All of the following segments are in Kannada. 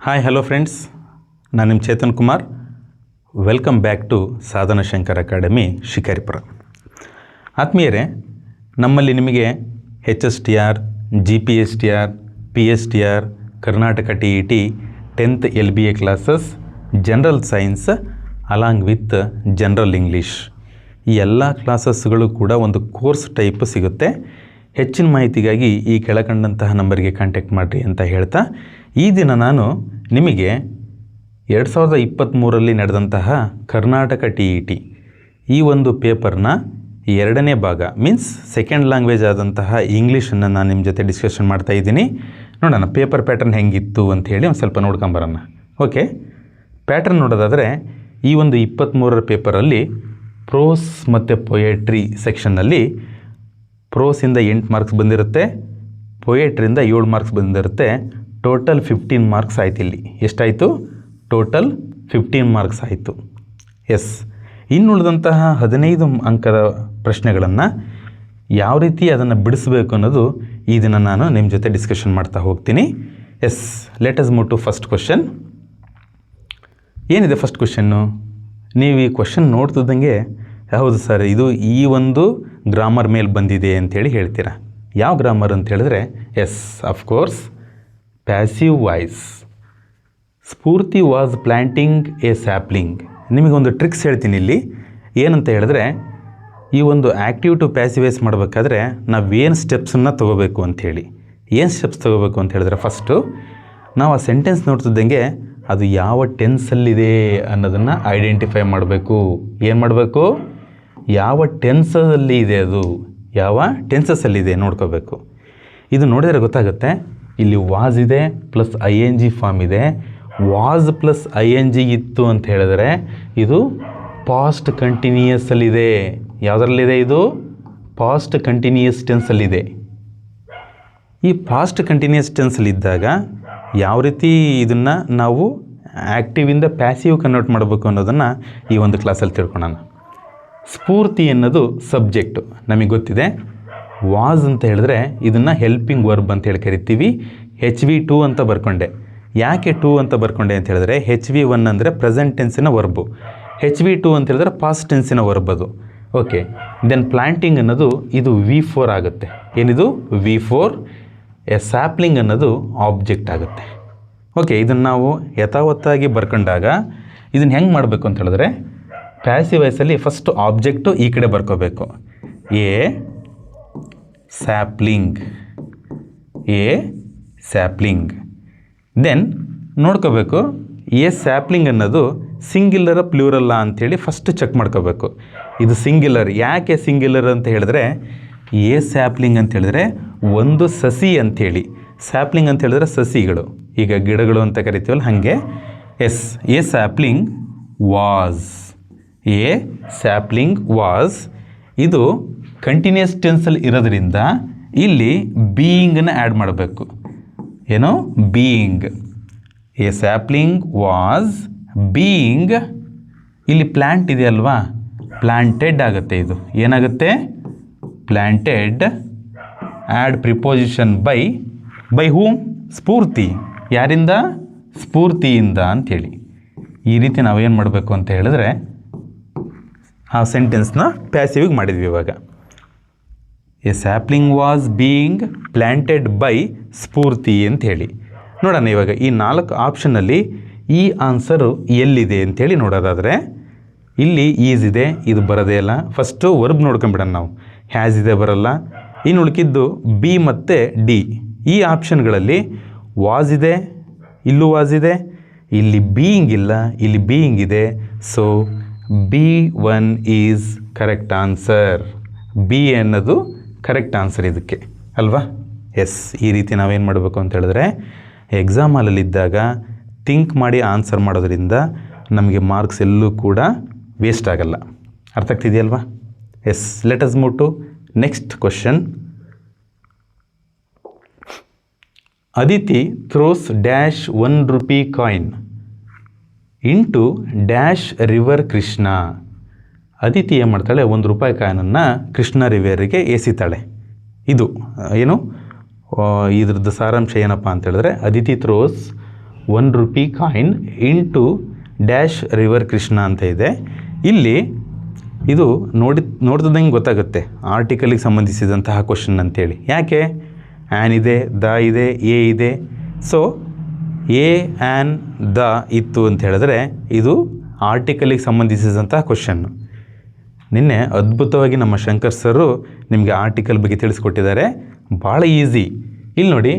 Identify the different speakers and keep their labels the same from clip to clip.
Speaker 1: ಹಾಯ್ ಹಲೋ ಫ್ರೆಂಡ್ಸ್, ನಾನು ನಿಮ್ಮ Chetan Kumar. Welcome back to Sadhana Shankar academy Shikaripura. ಆತ್ಮೀಯರೇ, ನಮ್ಮಲ್ಲಿ ನಿಮಗೆ HSTR, GPSTR, PSTR, Karnataka TET, 10th LBA classes, general science along with general English ಈ ಎಲ್ಲ ಕ್ಲಾಸಸ್ಗಳು ಕೂಡ ಒಂದು ಕೋರ್ಸ್ ಟೈಪ್ ಸಿಗುತ್ತೆ. ಹೆಚ್ಚಿನ ಮಾಹಿತಿಗಾಗಿ ಈ ಕೆಳಕಂಡಂತಹ ನಂಬರ್ಗೆ ಕಾಂಟ್ಯಾಕ್ಟ್ ಮಾಡಿರಿ ಅಂತ ಹೇಳ್ತಾ, ಈ ದಿನ ನಾನು ನಿಮಗೆ 2023ರಲ್ಲಿ ನಡೆದಂತಹ ಕರ್ನಾಟಕ TET ಈ ಒಂದು ಪೇಪರ್ನ ಎರಡನೇ ಭಾಗ ಮೀನ್ಸ್ ಸೆಕೆಂಡ್ ಲ್ಯಾಂಗ್ವೇಜ್ ಆದಂತಹ ಇಂಗ್ಲೀಷನ್ನು ನಾನು ನಿಮ್ಮ ಜೊತೆ ಡಿಸ್ಕಷನ್ ಮಾಡ್ತಾ ಇದ್ದೀನಿ. ನೋಡೋಣ ಪೇಪರ್ ಪ್ಯಾಟರ್ನ್ ಹೆಂಗಿತ್ತು ಅಂತ ಹೇಳಿ ಒಂದು ಸ್ವಲ್ಪ ನೋಡ್ಕೊಂಬರೋಣ. ಓಕೆ, ಪ್ಯಾಟರ್ನ್ ನೋಡೋದಾದರೆ ಈ ಒಂದು 23ರ ಪೇಪರಲ್ಲಿ ಪ್ರೋಸ್ ಮತ್ತು ಪೊಯೆಟ್ರಿ ಸೆಕ್ಷನ್ನಲ್ಲಿ ಪ್ರೋಸಿಂದ 8 ಮಾರ್ಕ್ಸ್ ಬಂದಿರುತ್ತೆ, ಪೊಯೆಟ್ರಿಂದ 7 ಮಾರ್ಕ್ಸ್ ಬಂದಿರುತ್ತೆ. ಟೋಟಲ್ 15 ಮಾರ್ಕ್ಸ್ ಆಯ್ತು. ಇಲ್ಲಿ ಎಷ್ಟಾಯಿತು? ಟೋಟಲ್ 15 ಮಾರ್ಕ್ಸ್ ಆಯಿತು. ಎಸ್, ಇನ್ನುಳಿದಂತಹ 15 ಅಂಕದ ಪ್ರಶ್ನೆಗಳನ್ನು ಯಾವ ರೀತಿ ಅದನ್ನು ಬಿಡಿಸಬೇಕು ಅನ್ನೋದು ಈ ದಿನ ನಾನು ನಿಮ್ಮ ಜೊತೆ ಡಿಸ್ಕಷನ್ ಮಾಡ್ತಾ ಹೋಗ್ತೀನಿ. Yes, let us move to first question. ಏನಿದೆ ಫಸ್ಟ್ ಕ್ವಶನ್ನು? ನೀವು ಈ ಕ್ವಶನ್ ನೋಡ್ತಿದ್ದಂಗೆ ಹೌದು ಸರ್, ಇದು ಈ ಒಂದು ಗ್ರಾಮರ್ ಮೇಲೆ ಬಂದಿದೆ ಅಂಥೇಳಿ ಹೇಳ್ತೀರಾ. ಯಾವ ಗ್ರಾಮರ್ ಅಂತ ಹೇಳಿದ್ರೆ, yes of course passive voice. Spoorthi was planting A sapling. ನಿಮಗೊಂದು ಟ್ರಿಕ್ಸ್ ಹೇಳ್ತೀನಿ ಇಲ್ಲಿ. ಏನಂತ ಹೇಳಿದ್ರೆ, ಈ ಒಂದು ಆ್ಯಕ್ಟಿವ್ ಟು ಪ್ಯಾಸಿವ್ ವಾಯ್ಸ್ ಮಾಡಬೇಕಾದ್ರೆ ನಾವೇನು ಸ್ಟೆಪ್ಸನ್ನು ತೊಗೋಬೇಕು ಅಂಥೇಳಿ. ಏನು ಸ್ಟೆಪ್ಸ್ ತೊಗೋಬೇಕು ಅಂತ ಹೇಳಿದ್ರೆ, ಫಸ್ಟು ನಾವು ಆ ಸೆಂಟೆನ್ಸ್ ನೋಡ್ತಿದ್ದಂಗೆ ಅದು ಯಾವ ಟೆನ್ಸಲ್ಲಿದೆ ಅನ್ನೋದನ್ನು ಐಡೆಂಟಿಫೈ ಮಾಡಬೇಕು. ಏನು ಮಾಡಬೇಕು? ಯಾವ ಟೆನ್ಸಲ್ಲಿ ಇದೆ, ಅದು ಯಾವ ಟೆನ್ಸಸ್ಸಲ್ಲಿದೆ ನೋಡ್ಕೋಬೇಕು. ಇದು ನೋಡಿದರೆ ಗೊತ್ತಾಗುತ್ತೆ. ಇಲ್ಲಿ ವಾಸ್ ಇದೆ ಪ್ಲಸ್ ING ಫಾರ್ಮ್ ಇದೆ. ವಾಸ್ ಪ್ಲಸ್ ING ಇತ್ತು ಅಂತ ಹೇಳಿದ್ರೆ ಇದು ಪಾಸ್ಟ್ ಕಂಟಿನ್ಯೂಯಸ್ಸಲ್ಲಿದೆ. ಯಾವುದರಲ್ಲಿದೆ? ಇದು ಪಾಸ್ಟ್ ಕಂಟಿನ್ಯೂಯಸ್ ಟೆನ್ಸಲ್ಲಿದೆ. ಈ ಪಾಸ್ಟ್ ಕಂಟಿನ್ಯೂಯಸ್ ಟೆನ್ಸಲ್ಲಿದ್ದಾಗ ಯಾವ ರೀತಿ ಇದನ್ನು ನಾವು ಆ್ಯಕ್ಟಿವಿಂದ ಪ್ಯಾಸಿವ್ ಕನ್ವರ್ಟ್ ಮಾಡಬೇಕು ಅನ್ನೋದನ್ನು ಈ ಒಂದು ಕ್ಲಾಸಲ್ಲಿ ತಿಳ್ಕೊಳ್ಳೋಣ. ಸ್ಫೂರ್ತಿ ಅನ್ನೋದು ಸಬ್ಜೆಕ್ಟು ನಮಗೆ ಗೊತ್ತಿದೆ. ವಾಸ್ ಅಂತ ಹೇಳಿದ್ರೆ ಇದನ್ನು ಹೆಲ್ಪಿಂಗ್ ವರ್ಬ್ ಅಂತ ಹೇಳಿ ಕರಿತೀವಿ. HV2 ಅಂತ ಬರ್ಕೊಂಡೆ. ಯಾಕೆ 2 ಅಂತ ಬರ್ಕೊಂಡೆ ಅಂತ ಹೇಳಿದ್ರೆ, HV1 ಅಂದರೆ ಪ್ರೆಸೆಂಟ್ ಟೆನ್ಸಿನ ವರ್ಬು, HV2 ಅಂತ ಹೇಳಿದ್ರೆ ಪಾಸ್ಟ್ ಟೆನ್ಸಿನ ವರ್ಬ್ ಅದು. ಓಕೆ, ದೆನ್ ಪ್ಲ್ಯಾಂಟಿಂಗ್ ಅನ್ನೋದು ಇದು V4 ಆಗುತ್ತೆ. ಏನಿದು? V4. ಎ ಸ್ಯಾಪ್ಲಿಂಗ್ ಅನ್ನೋದು ಆಬ್ಜೆಕ್ಟ್ ಆಗುತ್ತೆ. ಓಕೆ, ಇದನ್ನು ನಾವು ಯಥಾವತ್ತಾಗಿ ಬರ್ಕೊಂಡಾಗ ಇದನ್ನು ಹೆಂಗೆ ಮಾಡಬೇಕು ಅಂತ ಹೇಳಿದ್ರೆ, ಪ್ಯಾಸಿವ್ ವಾಯ್ಸಲ್ಲಿ ಫಸ್ಟ್ ಆಬ್ಜೆಕ್ಟು ಈ ಕಡೆ ಬರ್ಕೋಬೇಕು. A sapling, a sapling. Then ನೋಡ್ಕೋಬೇಕು ಎ ಸ್ಯಾಪ್ಲಿಂಗ್ ಅನ್ನೋದು ಸಿಂಗ್ಯುಲರ ಪ್ಲೂರಲ್ಲ ಅಂಥೇಳಿ ಫಸ್ಟ್ ಚೆಕ್ ಮಾಡ್ಕೋಬೇಕು. ಇದು ಸಿಂಗ್ಯುಲರ್. ಯಾಕೆ ಸಿಂಗ್ಯುಲರ್ ಅಂತ ಹೇಳಿದ್ರೆ, ಎ ಸ್ಯಾಪ್ಲಿಂಗ್ ಅಂತ ಹೇಳಿದ್ರೆ ಒಂದು ಸಸಿ ಅಂಥೇಳಿ. ಸ್ಯಾಪ್ಲಿಂಗ್ ಅಂತ ಹೇಳಿದ್ರೆ ಸಸಿಗಳು, ಈಗ ಗಿಡಗಳು ಅಂತ ಕರಿತೀವಲ್ಲ ಹಾಗೆ. Yes, a sapling was, a sapling was. ಇದು ಕಂಟಿನ್ಯೂಸ್ ಟೆನ್ಸಲ್ಲಿ ಇರೋದ್ರಿಂದ ಇಲ್ಲಿ ಬೀಯಿಂಗನ್ನು ಆ್ಯಡ್ ಮಾಡಬೇಕು. ಏನು? Being. A sapling was being. ಇಲ್ಲಿ ಪ್ಲ್ಯಾಂಟ್ ಇದೆಯಲ್ವಾ, ಪ್ಲ್ಯಾಂಟೆಡ್ ಆಗುತ್ತೆ. ಇದು ಏನಾಗುತ್ತೆ? Planted. Add preposition by whom? Spoorthi. ಯಾರಿಂದ? ಸ್ಫೂರ್ತಿಯಿಂದ ಅಂಥೇಳಿ. ಈ ರೀತಿ ನಾವೇನು ಮಾಡಬೇಕು ಅಂತ ಹೇಳಿದ್ರೆ ಆ ಸೆಂಟೆನ್ಸ್ನ ಪ್ಯಾಸಿವಿಗೆ ಮಾಡಿದ್ವಿ. ಇವಾಗ a sapling was being planted by Spoorthi ಅಂತ ಹೇಳಿ ನೋಡೋಣ. ಇವಾಗ ಈ 4 ಆಪ್ಷನ್ನಲ್ಲಿ ಈ ಆನ್ಸರು ಎಲ್ಲಿದೆ ಅಂಥೇಳಿ ನೋಡೋದಾದರೆ, ಇಲ್ಲಿ ಈಸ್ ಇದೆ, ಇದು ಬರೋದೇ ಇಲ್ಲ. ಫಸ್ಟು ವರ್ಬ್ ನೋಡ್ಕೊಂಬಿಡೋಣ ನಾವು. ಹ್ಯಾಸ್ ಇದೆ, ಬರಲ್ಲ. ಇನ್ನು ಉಳ್ಕಿದ್ದು ಬಿ ಮತ್ತು ಡಿ. ಈ ಆಪ್ಷನ್ಗಳಲ್ಲಿ ವಾಸ್ ಇದೆ, ಇಲ್ಲೂ ವಾಸ್ ಇದೆ, ಇಲ್ಲಿ ಬೀಯಿಂಗ್ ಇಲ್ಲ, ಇಲ್ಲಿ ಬೀಯಿಂಗ್ ಇದೆ. So B1 is correct answer. B ಅನ್ನೋದು ಕರೆಕ್ಟ್ ಆನ್ಸರ್ ಇದಕ್ಕೆ ಅಲ್ವಾ? ಎಸ್, ಈ ರೀತಿ ನಾವೇನು ಮಾಡಬೇಕು ಅಂತ ಹೇಳಿದ್ರೆ, ಎಕ್ಸಾಮ್ ಹಾಲಲ್ಲಿದ್ದಾಗ ಥಿಂಕ್ ಮಾಡಿ ಆನ್ಸರ್ ಮಾಡೋದ್ರಿಂದ ನಮಗೆ ಮಾರ್ಕ್ಸ್ ಎಲ್ಲೂ ಕೂಡ ವೇಸ್ಟ್ ಆಗಲ್ಲ. ಅರ್ಥ ಆಗ್ತಿದೆಯಲ್ವಾ? Yes, let us move to next question. Aditi throws dash ₹1 coin into dash river Krishna. Aditi ಏನು ಮಾಡ್ತಾಳೆ? ₹1 ಕಾಯಿನನ್ನು ಕೃಷ್ಣ ರಿವರಿಗೆ ಎಸಿತಾಳೆ. ಇದು ಏನು ಇದ್ರದ್ದು ಸಾರಾಂಶ ಏನಪ್ಪ ಅಂತ ಹೇಳಿದ್ರೆ, Aditi throws ₹1 coin into dash river Krishna ಅಂತ ಇದೆ. ಇಲ್ಲಿ ಇದು ನೋಡ್ತಿದ್ದಂಗೆ ಗೊತ್ತಾಗುತ್ತೆ ಆರ್ಟಿಕಲಿಗೆ ಸಂಬಂಧಿಸಿದಂತಹ ಕ್ವಶನ್ ಅಂತೇಳಿ. ಯಾಕೆ? ಆ್ಯನ್ ಇದೆ, ದ ಇದೆ, ಎ ಇದೆ. ಸೊ ಎ ಆ್ಯನ್ ದ ಇತ್ತು ಅಂತ ಹೇಳಿದ್ರೆ ಇದು ಆರ್ಟಿಕಲಿಗೆ ಸಂಬಂಧಿಸಿದಂತಹ ಕ್ವಶನ್ನು. ನಿನ್ನೆ ಅದ್ಭುತವಾಗಿ ನಮ್ಮ ಶಂಕರ್ ಸರು ನಿಮಗೆ ಆರ್ಟಿಕಲ್ ಬಗ್ಗೆ ತಿಳಿಸ್ಕೊಟ್ಟಿದ್ದಾರೆ. ಭಾಳ ಈಸಿ. ಇಲ್ಲಿ ನೋಡಿ,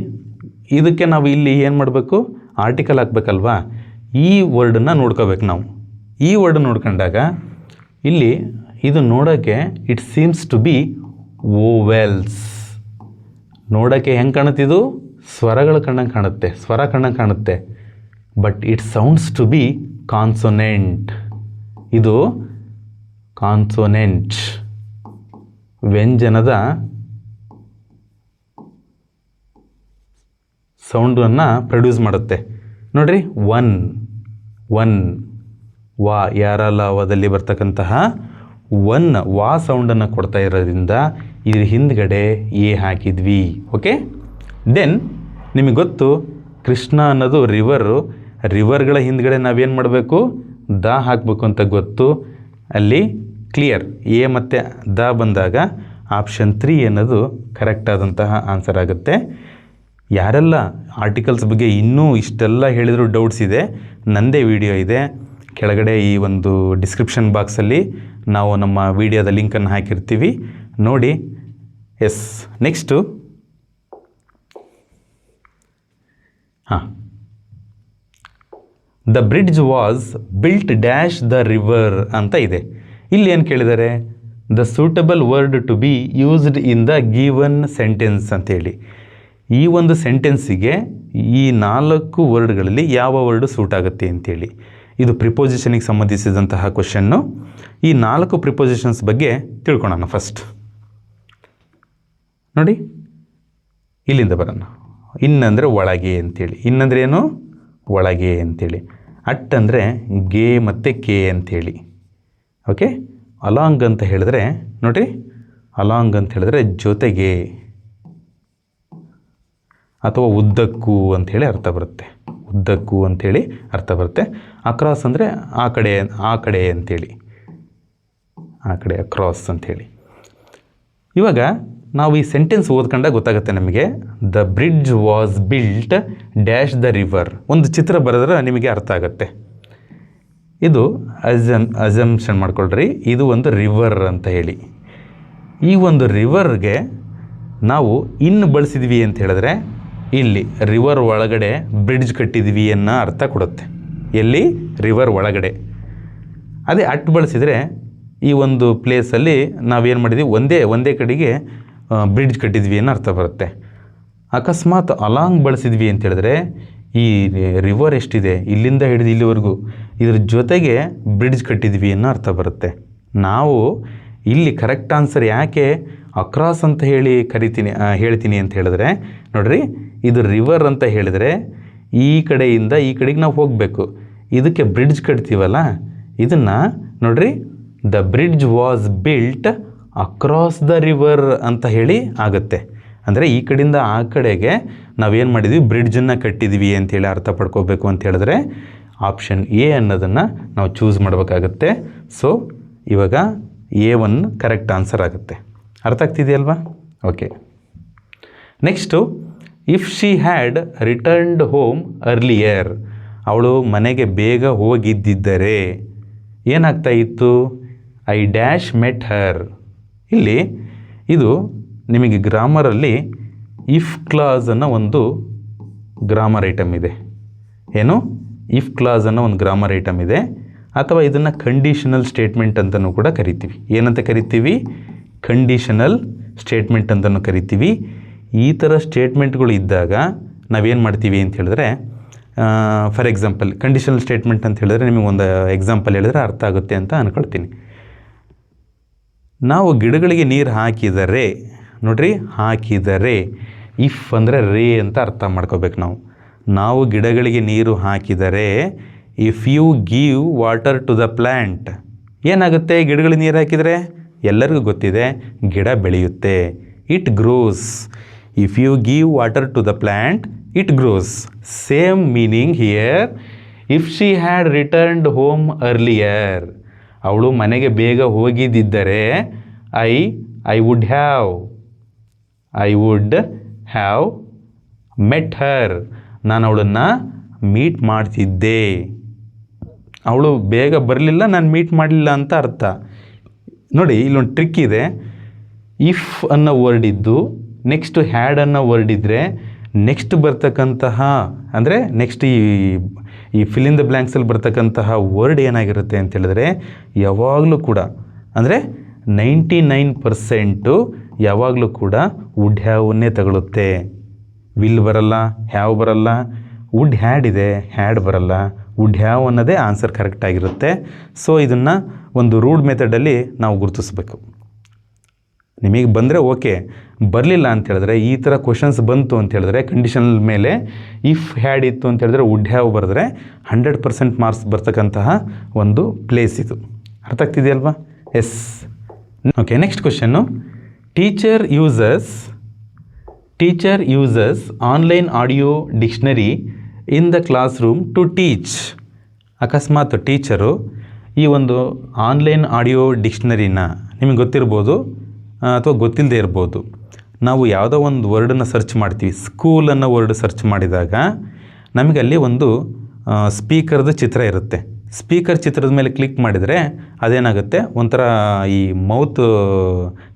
Speaker 1: ಇದಕ್ಕೆ ನಾವು ಇಲ್ಲಿ ಏನು ಮಾಡಬೇಕು? ಆರ್ಟಿಕಲ್ ಹಾಕ್ಬೇಕಲ್ವಾ? ಈ ವರ್ಡನ್ನು ನೋಡ್ಕೋಬೇಕು ನಾವು. ಈ ವರ್ಡ್ ನೋಡ್ಕೊಂಡಾಗ ಇಲ್ಲಿ ಇದು ನೋಡೋಕ್ಕೆ it seems to be vowels. ನೋಡೋಕ್ಕೆ ಹೆಂಗೆ ಕಾಣುತ್ತಿದ್ದು? ಸ್ವರಗಳು ಕಣ್ಣಂಗೆ ಕಾಣುತ್ತೆ, ಸ್ವರ ಕಣ್ಣಂಗೆ ಕಾಣುತ್ತೆ. But it sounds to be consonant. ಇದು ಕಾನ್ಸೊನೆಂಟ್, ವ್ಯಂಜನದ ಸೌಂಡನ್ನು ಪ್ರೊಡ್ಯೂಸ್ ಮಾಡುತ್ತೆ. ನೋಡ್ರಿ, ಒನ್ ವಾ ಯಾರಲವದಲ್ಲಿ ಬರ್ತಕ್ಕಂತಹ ಒನ್ ವಾ ಸೌಂಡನ್ನು ಕೊಡ್ತಾ ಇರೋದ್ರಿಂದ ಇದ್ರ ಹಿಂದ್ಗಡೆ ಎ ಹಾಕಿದ್ವಿ. ಓಕೆ, ದೆನ್ ನಿಮಗೆ ಗೊತ್ತು ಕೃಷ್ಣ ಅನ್ನೋದು ರಿವರ್ಗಳ ಹಿಂದ್ಗಡೆ ನಾವೇನು ಮಾಡಬೇಕು? ದ ಹಾಕಬೇಕು ಅಂತ ಗೊತ್ತು. ಅಲ್ಲಿ ಕ್ಲಿಯರ್. ಎ ಮತ್ತು ದ ಬಂದಾಗ ಆಪ್ಷನ್ 3 ಅನ್ನೋದು ಕರೆಕ್ಟ್ ಆದಂತಹ ಆನ್ಸರ್ ಆಗುತ್ತೆ. ಯಾರೆಲ್ಲ ಆರ್ಟಿಕಲ್ಸ್ ಬಗ್ಗೆ ಇನ್ನೂ ಇಷ್ಟೆಲ್ಲ ಹೇಳಿದರೂ ಡೌಟ್ಸ್ ಇದೆ, ನನ್ನದೇ ವಿಡಿಯೋ ಇದೆ ಕೆಳಗಡೆ ಈ ಒಂದು ಡಿಸ್ಕ್ರಿಪ್ಷನ್ ಬಾಕ್ಸಲ್ಲಿ ನಾವು ನಮ್ಮ ವಿಡಿಯೋದ ಲಿಂಕನ್ನು ಹಾಕಿರ್ತೀವಿ, ನೋಡಿ. Yes, next the bridge was built dash the river ಅಂತ ಇದೆ. ಇಲ್ಲಿ ಏನು ಕೇಳಿದ್ದಾರೆ? The suitable word to be used in the given sentence ಅಂತೇಳಿ. ಈ ಒಂದು ಸೆಂಟೆನ್ಸಿಗೆ ಈ 4 ವರ್ಡ್ಗಳಲ್ಲಿ ಯಾವ ವರ್ಡು ಸೂಟ್ ಆಗುತ್ತೆ ಅಂತೇಳಿ. ಇದು ಪ್ರಿಪೋಸಿಷನಿಗೆ ಸಂಬಂಧಿಸಿದಂತಹ ಕ್ವಶನ್ನು. ಈ 4 ಪ್ರಿಪೋಸಿಷನ್ಸ್ ಬಗ್ಗೆ ತಿಳ್ಕೊಳ್ಳೋಣ ಫಸ್ಟ್. ನೋಡಿ, ಇಲ್ಲಿಂದ ಬರೋಣ. ಇನ್ನಂದರೆ ಒಳಗೆ ಅಂತೇಳಿ. ಇನ್ನಂದರೆ ಏನು? ಒಳಗೆ ಅಂತೇಳಿ. ಅಟ್ ಅಂದರೆ ಗೆ ಮತ್ತು ಕೆ ಅಂಥೇಳಿ. ಓಕೆ, ಅಲಾಂಗ್ ಅಂತ ಹೇಳಿದ್ರೆ ನೋಡಿರಿ, ಅಲಾಂಗ್ ಅಂತ ಹೇಳಿದ್ರೆ ಜೊತೆಗೆ ಅಥವಾ ಉದ್ದಕ್ಕೂ ಅಂಥೇಳಿ ಅರ್ಥ ಬರುತ್ತೆ. ಉದ್ದಕ್ಕೂ ಅಂಥೇಳಿ ಅರ್ಥ ಬರುತ್ತೆ. ಅಕ್ರಾಸ್ ಅಂದರೆ ಆ ಕಡೆ ಅಂಥೇಳಿ, ಆ ಕಡೆ ಅಕ್ರಾಸ್ ಅಂಥೇಳಿ. ಇವಾಗ ನಾವು ಈ ಸೆಂಟೆನ್ಸ್ ಓದ್ಕೊಂಡಾಗ ಗೊತ್ತಾಗುತ್ತೆ ನಮಗೆ. The bridge was built dash the river. ಒಂದು ಚಿತ್ರ ಬರೆದ್ರೆ ನಿಮಗೆ ಅರ್ಥ ಆಗುತ್ತೆ. ಇದು ಅಸಂಪ್ಷನ್ ಮಾಡ್ಕೊಳ್ರಿ, ಇದು ಒಂದು ರಿವರ್ ಅಂತ ಹೇಳಿ. ಈ ಒಂದು ರಿವರ್ಗೆ ನಾವು ಇನ್ನು ಬಳಸಿದ್ವಿ ಅಂತ ಹೇಳಿದ್ರೆ ಇಲ್ಲಿ ರಿವರ್ ಒಳಗಡೆ ಬ್ರಿಡ್ಜ್ ಕಟ್ಟಿದ್ವಿ ಅನ್ನೋ ಅರ್ಥ ಕೊಡುತ್ತೆ. ಎಲ್ಲಿ? ರಿವರ್ ಒಳಗಡೆ. ಅದೇ ಅಟ್ ಬಳಸಿದರೆ ಈ ಒಂದು ಪ್ಲೇಸಲ್ಲಿ ನಾವೇನು ಮಾಡಿದ್ವಿ? ಒಂದೇ ಕಡೆಗೆ ಬ್ರಿಡ್ಜ್ ಕಟ್ಟಿದ್ವಿ ಅನ್ನೋ ಅರ್ಥ ಬರುತ್ತೆ. ಅಕಸ್ಮಾತ್ ಅಲಾಂಗ್ ಬಳಸಿದ್ವಿ ಅಂತ ಹೇಳಿದ್ರೆ ಈ ರಿವರ್ ಎಷ್ಟಿದೆ ಇಲ್ಲಿಂದ ಹಿಡಿದು ಇಲ್ಲಿವರೆಗೂ ಇದ್ರ ಜೊತೆಗೆ ಬ್ರಿಡ್ಜ್ ಕಟ್ಟಿದ್ವಿ ಅನ್ನೋ ಅರ್ಥ ಬರುತ್ತೆ. ನಾವು ಇಲ್ಲಿ ಕರೆಕ್ಟ್ ಆನ್ಸರ್ ಯಾಕೆ ಅಕ್ರಾಸ್ ಅಂತ ಹೇಳ್ತೀನಿ ಅಂತ ಹೇಳಿದ್ರೆ ನೋಡ್ರಿ, ಇದು ರಿವರ್ ಅಂತ ಹೇಳಿದರೆ ಈ ಕಡೆಯಿಂದ ಈ ಕಡೆಗೆ ನಾವು ಹೋಗಬೇಕು. ಇದಕ್ಕೆ ಬ್ರಿಡ್ಜ್ ಕಟ್ತೀವಲ್ಲ, ಇದನ್ನು ನೋಡ್ರಿ, the bridge was built across the river ಅಂತ ಹೇಳಿ ಆಗುತ್ತೆ. ಅಂದರೆ ಈ ಕಡೆಯಿಂದ ಆ ಕಡೆಗೆ ನಾವೇನು ಮಾಡಿದ್ವಿ? ಬ್ರಿಡ್ಜನ್ನು ಕಟ್ಟಿದ್ವಿ ಅಂಥೇಳಿ ಅರ್ಥ ಪಡ್ಕೋಬೇಕು ಅಂತ ಹೇಳಿದ್ರೆ ಆಪ್ಷನ್ ಎ ಅನ್ನೋದನ್ನು ನಾವು ಚೂಸ್ ಮಾಡಬೇಕಾಗತ್ತೆ. ಸೊ ಇವಾಗ A1 ಕರೆಕ್ಟ್ ಆನ್ಸರ್ ಆಗುತ್ತೆ. ಅರ್ಥ ಆಗ್ತಿದೆಯಲ್ವಾ? Okay, next, if she had returned home earlier. ಅವಳು ಮನೆಗೆ ಬೇಗ ಹೋಗಿದ್ದಿದ್ದರೆ ಏನಾಗ್ತಾ ಇತ್ತು? I dash met her. ಇಲ್ಲಿ ಇದು ನಿಮಗೆ ಗ್ರಾಮರಲ್ಲಿ ಇಫ್ ಕ್ಲಾಸ್ ಅನ್ನೋ ಒಂದು ಗ್ರಾಮರ್ ಐಟಮ್ ಇದೆ. ಏನು? ಇಫ್ ಕ್ಲಾಸ್ ಅನ್ನೋ ಒಂದು ಗ್ರಾಮರ್ ಐಟಮ್ ಇದೆ. ಅಥವಾ ಇದನ್ನು ಕಂಡೀಷನಲ್ ಸ್ಟೇಟ್ಮೆಂಟ್ ಅಂತಲೂ ಕೂಡ ಕರಿತೀವಿ. ಏನಂತ ಕರಿತೀವಿ? ಕಂಡೀಷನಲ್ ಸ್ಟೇಟ್ಮೆಂಟ್ ಅಂತಲೂ ಕರಿತೀವಿ. ಈ ಥರ ಸ್ಟೇಟ್ಮೆಂಟ್ಗಳು ಇದ್ದಾಗ ನಾವೇನು ಮಾಡ್ತೀವಿ ಅಂತ ಹೇಳಿದ್ರೆ, ಫಾರ್ ಎಕ್ಸಾಂಪಲ್ ಕಂಡೀಷನಲ್ ಸ್ಟೇಟ್ಮೆಂಟ್ ಅಂತ ಹೇಳಿದ್ರೆ ನಿಮಗೆ ಒಂದು ಎಕ್ಸಾಂಪಲ್ ಹೇಳಿದ್ರೆ ಅರ್ಥ ಆಗುತ್ತೆ ಅಂತ ಅಂದ್ಕೊಳ್ತೀನಿ. ನಾವು ಗಿಡಗಳಿಗೆ ನೀರು ಹಾಕಿದರೆ, ನೋಡ್ರಿ, ಹಾಕಿದರೆ, ಇಫ್ ಅಂದರೆ ರೇ ಅಂತ ಅರ್ಥ ಮಾಡ್ಕೋಬೇಕು ನಾವು ಗಿಡಗಳಿಗೆ ನೀರು ಹಾಕಿದರೆ, if you give water to the plant, ಏನಾಗುತ್ತೆ? ಗಿಡಗಳಿಗೆ ನೀರು ಹಾಕಿದರೆ ಎಲ್ಲರಿಗೂ ಗೊತ್ತಿದೆ, ಗಿಡ ಬೆಳೆಯುತ್ತೆ. It grows. If you give water to the plant, it grows. Same meaning here. If she had returned home earlier, ಅವಳು ಮನೆಗೆ ಬೇಗ ಹೋಗಿದ್ದಿದ್ದರೆ I would have met her. ನಾನು ಅವಳನ್ನು ಮೀಟ್ ಮಾಡ್ತಿದ್ದೆ. ಅವಳು ಬೇಗ ಬರಲಿಲ್ಲ, ನಾನು ಮೀಟ್ ಮಾಡಲಿಲ್ಲ ಅಂತ ಅರ್ಥ. ನೋಡಿ, ಇಲ್ಲೊಂದು ಟ್ರಿಕ್ ಇದೆ. ಇಫ್ ಅನ್ನೋ ವರ್ಡ್ ಇದ್ದು ನೆಕ್ಸ್ಟ್ ಹ್ಯಾಡ್ ಅನ್ನೋ ವರ್ಡ್ ಇದ್ದರೆ ನೆಕ್ಸ್ಟ್ ಬರ್ತಕ್ಕಂತಹ ಅಂದರೆ ನೆಕ್ಸ್ಟ್ ಈ ಫಿಲ್ ಇನ್ ದ ಬ್ಲ್ಯಾಂಕ್ಸಲ್ಲಿ ಬರ್ತಕ್ಕಂತಹ ವರ್ಡ್ ಏನಾಗಿರುತ್ತೆ ಅಂತ ಹೇಳಿದ್ರೆ ಯಾವಾಗಲೂ ಕೂಡ ಅಂದರೆ 99% ಯಾವಾಗಲೂ ಕೂಡ ವುಡ್ ಹ್ಯಾವನ್ನೇ ತಗೊಳುತ್ತೆ. ವಿಲ್ ಬರಲ್ಲ, ಹ್ಯಾವ್ ಬರಲ್ಲ. ವುಡ್ ಹ್ಯಾಡ್ ಇದೆ, ಹ್ಯಾಡ್ ಬರಲ್ಲ. ವುಡ್ ಹ್ಯಾವ್ ಅನ್ನೋದೇ ಆನ್ಸರ್ ಕರೆಕ್ಟ್ ಆಗಿರುತ್ತೆ. ಸೊ ಇದನ್ನು ಒಂದು ರೂಡ್ ಮೆಥಡಲ್ಲಿ ನಾವು ಗುರುತಿಸ್ಬೇಕು. ನಿಮಗೆ ಬಂದರೆ ಓಕೆ, ಬರಲಿಲ್ಲ ಅಂತ ಹೇಳಿದ್ರೆ ಈ ಥರ ಕ್ವಶನ್ಸ್ ಬಂತು ಅಂತ ಹೇಳಿದ್ರೆ ಕಂಡೀಷನಲ್ ಮೇಲೆ ಇಫ್ ಹ್ಯಾಡ್ ಇತ್ತು ಅಂತ ಹೇಳಿದ್ರೆ ವುಡ್ ಹ್ಯಾವ್ ಬರೆದ್ರೆ 100% ಮಾರ್ಕ್ಸ್ ಬರ್ತಕ್ಕಂತಹ ಒಂದು ಪ್ಲೇಸ್ ಇದು. ಅರ್ಥ ಆಗ್ತಿದೆಯಲ್ವಾ? ಎಸ್. ಓಕೆ, ನೆಕ್ಸ್ಟ್ ಕ್ವಶನ್ನು. Teacher uses online audio dictionary in the class room to teach. ಅಕಸ್ಮಾತ್ ಟೀಚರು ಈ ಒಂದು ಆನ್ಲೈನ್ ಆಡಿಯೋ ಡಿಕ್ಷನರಿನ ನಿಮಗೆ ಗೊತ್ತಿರ್ಬೋದು ಅಥವಾ ಗೊತ್ತಿಲ್ಲದೆ ಇರ್ಬೋದು. ನಾವು ಯಾವುದೋ ಒಂದು ವರ್ಡನ್ನು ಸರ್ಚ್ ಮಾಡ್ತೀವಿ. ಸ್ಕೂಲ್ ಅನ್ನೋ ವರ್ಡ್ ಸರ್ಚ್ ಮಾಡಿದಾಗ ನಮಗಲ್ಲಿ ಒಂದು ಸ್ಪೀಕರ್ದು ಚಿತ್ರ ಇರುತ್ತೆ. ಸ್ಪೀಕರ್ ಚಿತ್ರದ ಮೇಲೆ ಕ್ಲಿಕ್ ಮಾಡಿದರೆ ಅದೇನಾಗುತ್ತೆ, ಒಂಥರ ಈ ಮೌತ್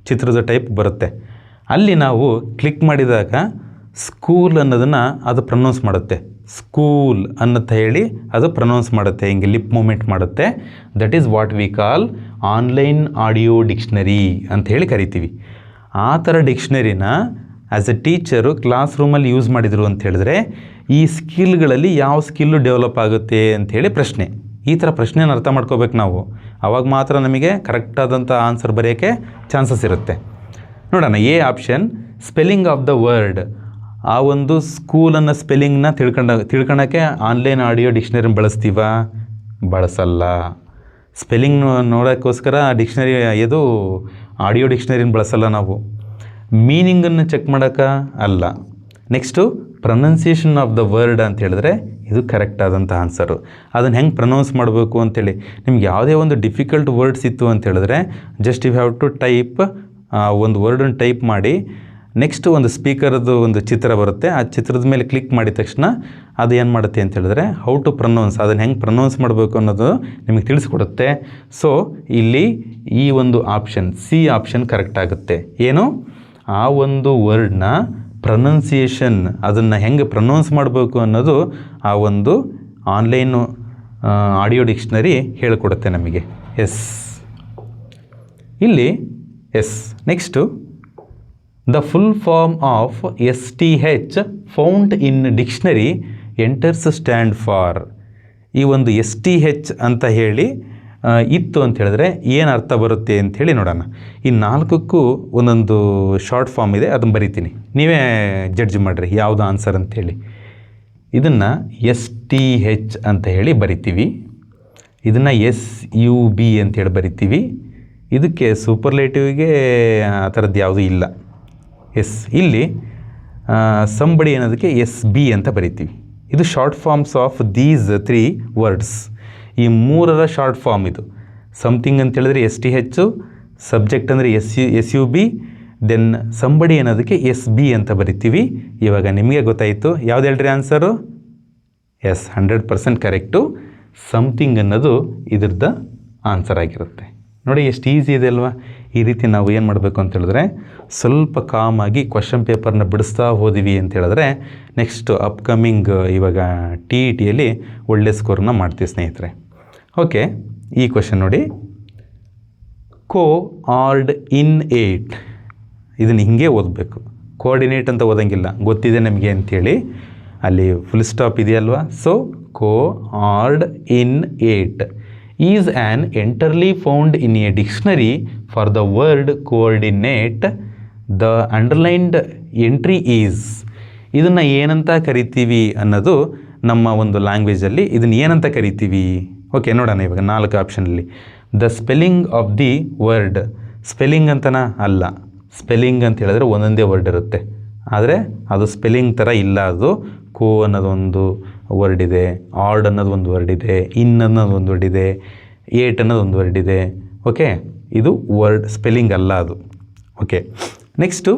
Speaker 1: ಚಿತ್ರದ ಟೈಪ್ ಬರುತ್ತೆ. ಅಲ್ಲಿ ನಾವು ಕ್ಲಿಕ್ ಮಾಡಿದಾಗ ಸ್ಕೂಲ್ ಅನ್ನೋದನ್ನು ಅದು ಪ್ರನೌನ್ಸ್ ಮಾಡುತ್ತೆ. ಸ್ಕೂಲ್ ಅನ್ನತ್ತ ಹೇಳಿ ಅದು ಪ್ರನೌನ್ಸ್ ಮಾಡುತ್ತೆ, ಹಿಂಗೆ ಲಿಪ್ ಮೂಮೆಂಟ್ ಮಾಡುತ್ತೆ. That is what we call online audio dictionary ಅಂತ ಹೇಳಿ ಕರಿತೀವಿ. ಆ ಥರ ಡಿಕ್ಷನರಿನ ಆ್ಯಸ್ ಎ ಟೀಚರು ಕ್ಲಾಸ್ ರೂಮಲ್ಲಿ ಯೂಸ್ ಮಾಡಿದರು ಅಂತ ಹೇಳಿದ್ರೆ ಈ ಸ್ಕಿಲ್ಗಳಲ್ಲಿ ಯಾವ ಸ್ಕಿಲ್ಲು ಡೆವಲಪ್ ಆಗುತ್ತೆ ಅಂಥೇಳಿ ಪ್ರಶ್ನೆ. ಈ ಥರ ಪ್ರಶ್ನೆನ ಅರ್ಥ ಮಾಡ್ಕೋಬೇಕು ನಾವು. ಆವಾಗ ಮಾತ್ರ ನಮಗೆ ಕರೆಕ್ಟಾದಂಥ ಆನ್ಸರ್ ಬರೆಯೋಕ್ಕೆ ಚಾನ್ಸಸ್ ಇರುತ್ತೆ. ನೋಡೋಣ. A option, spelling of the word. ಆ ಒಂದು ಸ್ಕೂಲನ್ನು ಸ್ಪೆಲ್ಲಿಂಗ್ನ ತಿಳ್ಕೊಳ್ಳೋಕ್ಕೆ ಆನ್ಲೈನ್ ಆಡಿಯೋ ಡಿಕ್ಷನರಿನ ಬಳಸ್ತೀವಾ? ಬಳಸಲ್ಲ. ಸ್ಪೆಲ್ಲಿಂಗ್ ನೋಡೋಕ್ಕೋಸ್ಕರ ಡಿಕ್ಷನರಿ ಇದು ಆಡಿಯೋ ಡಿಕ್ಷನರಿನ ಬಳಸಲ್ಲ ನಾವು. ಮೀನಿಂಗನ್ನು ಚೆಕ್ ಮಾಡೋಕ್ಕೆ ಅಲ್ಲ. Next pronunciation of the word ಅಂತ ಹೇಳಿದ್ರೆ ಇದು ಕರೆಕ್ಟ್ ಆದಂಥ ಆನ್ಸರು. ಅದನ್ನು ಹೆಂಗೆ ಪ್ರೊನೌನ್ಸ್ ಮಾಡಬೇಕು ಅಂತೇಳಿ ನಿಮ್ಗೆ ಯಾವುದೇ ಒಂದು ಡಿಫಿಕಲ್ಟ್ ವರ್ಡ್ಸ್ ಇತ್ತು ಅಂತ ಹೇಳಿದ್ರೆ just you have to type, ಒಂದು ವರ್ಡನ್ನು ಟೈಪ್ ಮಾಡಿ ನೆಕ್ಸ್ಟ್ ಒಂದು ಸ್ಪೀಕರ್ದು ಒಂದು ಚಿತ್ರ ಬರುತ್ತೆ. ಆ ಚಿತ್ರದ ಮೇಲೆ ಕ್ಲಿಕ್ ಮಾಡಿದ ತಕ್ಷಣ ಅದು ಏನು ಮಾಡುತ್ತೆ ಅಂತ ಹೇಳಿದ್ರೆ ಹೌ ಟು ಪ್ರೊನೌನ್ಸ್, ಅದನ್ನು ಹೆಂಗೆ ಪ್ರೊನೌನ್ಸ್ ಮಾಡಬೇಕು ಅನ್ನೋದು ನಿಮಗೆ ತಿಳಿಸ್ಕೊಡುತ್ತೆ. ಸೊ ಇಲ್ಲಿ ಈ ಒಂದು ಆಪ್ಷನ್ ಸಿ ಆಪ್ಷನ್ ಕರೆಕ್ಟ್ ಆಗುತ್ತೆ. ಏನು, ಆ ಒಂದು ವರ್ಡ್ನ ಪ್ರೊನೌನ್ಸಿಯೇಷನ್, ಅದನ್ನು ಹೆಂಗೆ ಪ್ರೊನೌನ್ಸ್ ಮಾಡಬೇಕು ಅನ್ನೋದು ಆ ಒಂದು ಆನ್ಲೈನು ಆಡಿಯೋ ಡಿಕ್ಷನರಿ ಹೇಳಿಕೊಡುತ್ತೆ ನಮಗೆ. ಎಸ್. ಇಲ್ಲಿ yes. Next, the full form of STH found in dictionary enters stand for. ಈ ಒಂದು STH ಅಂತ ಹೇಳಿ ಇತ್ತು ಅಂತ ಹೇಳಿದ್ರೆ ಏನು ಅರ್ಥ ಬರುತ್ತೆ ಅಂಥೇಳಿ ನೋಡೋಣ. ಈ 4ಕ್ಕೂ ಒಂದೊಂದು ಶಾರ್ಟ್ ಫಾರ್ಮ್ ಇದೆ, ಅದನ್ನು ಬರಿತೀನಿ, ನೀವೇ ಜಡ್ಜ್ ಮಾಡಿರಿ ಯಾವುದು ಆನ್ಸರ್ ಅಂಥೇಳಿ. ಇದನ್ನು STH ಅಂತ ಹೇಳಿ ಬರಿತೀವಿ. ಇದನ್ನು SUB ಅಂತೇಳಿ ಬರಿತೀವಿ. ಇದಕ್ಕೆ ಸೂಪರ್ಲೇಟಿವ್ಗೆ ಆ ಥರದ್ದು ಯಾವುದೂ ಇಲ್ಲ. ಎಸ್. ಇಲ್ಲಿ ಸಂಬಡಿ ಅನ್ನೋದಕ್ಕೆ SB ಅಂತ ಬರಿತೀವಿ. ಇದು short forms of these 3 words. ಈ 3ರ ಶಾರ್ಟ್ ಫಾರ್ಮ್ ಇದು. ಸಮಥಿಂಗ್ ಅಂತ ಹೇಳಿದ್ರೆ STH, ಸಬ್ಜೆಕ್ಟ್ ಅಂದರೆ SUB, ದೆನ್ ಸಂಬಡಿ ಅನ್ನೋದಕ್ಕೆ SB ಅಂತ ಬರಿತೀವಿ. ಇವಾಗ ನಿಮಗೆ ಗೊತ್ತಾಯಿತು ಯಾವ್ದು ಹೇಳ್ರಿ ಆನ್ಸರು? S, 100% correct. ಸಮಥಿಂಗ್ ಅನ್ನೋದು ಇದ್ರದ್ದು ಆನ್ಸರ್ ಆಗಿರುತ್ತೆ. ನೋಡಿ ಎಷ್ಟು ಈಸಿ ಇದೆ ಅಲ್ವಾ? ಈ ರೀತಿ ನಾವು ಏನು ಮಾಡಬೇಕು ಅಂತ ಹೇಳಿದ್ರೆ ಸ್ವಲ್ಪ ಕಾಮಾಗಿ ಕ್ವಶನ್ ಪೇಪರ್ನ ಬಿಡಿಸ್ತಾ ಹೋದಿವಿ ಅಂತ ಹೇಳಿದ್ರೆ ನೆಕ್ಸ್ಟ್ ಅಪ್ಕಮಿಂಗ್ ಇವಾಗ TETಯಲ್ಲಿ ಒಳ್ಳೆ ಸ್ಕೋರ್ನ ಮಾಡ್ತೀವಿ ಸ್ನೇಹಿತರೆ. ಓಕೆ, ಈ ಕ್ವಶನ್ ನೋಡಿ. ಕೋಆರ್ಡ್ ಇನ್ 8, ಇದನ್ನು ಹಿಂಗೆ ಓದಬೇಕು. ಕೋಆರ್ಡಿನೇಟ್ ಅಂತ ಓದಂಗಿಲ್ಲ, ಗೊತ್ತಿದೆ ನಮಗೆ ಅಂಥೇಳಿ ಅಲ್ಲಿ ಫುಲ್ ಸ್ಟಾಪ್ ಇದೆಯಲ್ವಾ? So coordinate 8 is an entry found in a dictionary for the word coordinate. The underlined entry is. ಇದನ್ನು ಏನಂತ ಕರಿತೀವಿ ಅನ್ನೋದು ನಮ್ಮ ಒಂದು ಲ್ಯಾಂಗ್ವೇಜಲ್ಲಿ ಇದನ್ನು ಏನಂತ ಕರಿತೀವಿ? ಓಕೆ, ನೋಡೋಣ ಇವಾಗ 4 ಆಪ್ಷನಲ್ಲಿ. The spelling of the word. Spelling ಅಂತನಾ? ಅಲ್ಲ. ಸ್ಪೆಲ್ಲಿಂಗ್ ಅಂತ ಹೇಳಿದ್ರೆ ಒಂದೊಂದೇ ವರ್ಡ್ ಇರುತ್ತೆ, ಆದರೆ ಅದು ಸ್ಪೆಲ್ಲಿಂಗ್ ಥರ ಇಲ್ಲ. ಅದು ಕೋ ಅನ್ನೋದೊಂದು ವರ್ಡ್ ಇದೆ, ಆಡ್ ಅನ್ನೋದು ಒಂದು ವರ್ಡ್ ಇದೆ, ಇನ್ ಅನ್ನೋದು ಒಂದು ವರ್ಡ್ ಇದೆ, ಏಟ್ ಅನ್ನೋದು ಒಂದು ವರ್ಡ್ ಇದೆ. ಓಕೆ, ಇದು ವರ್ಡ್ ಸ್ಪೆಲ್ಲಿಂಗ್ ಅಲ್ಲ ಅದು. Okay, next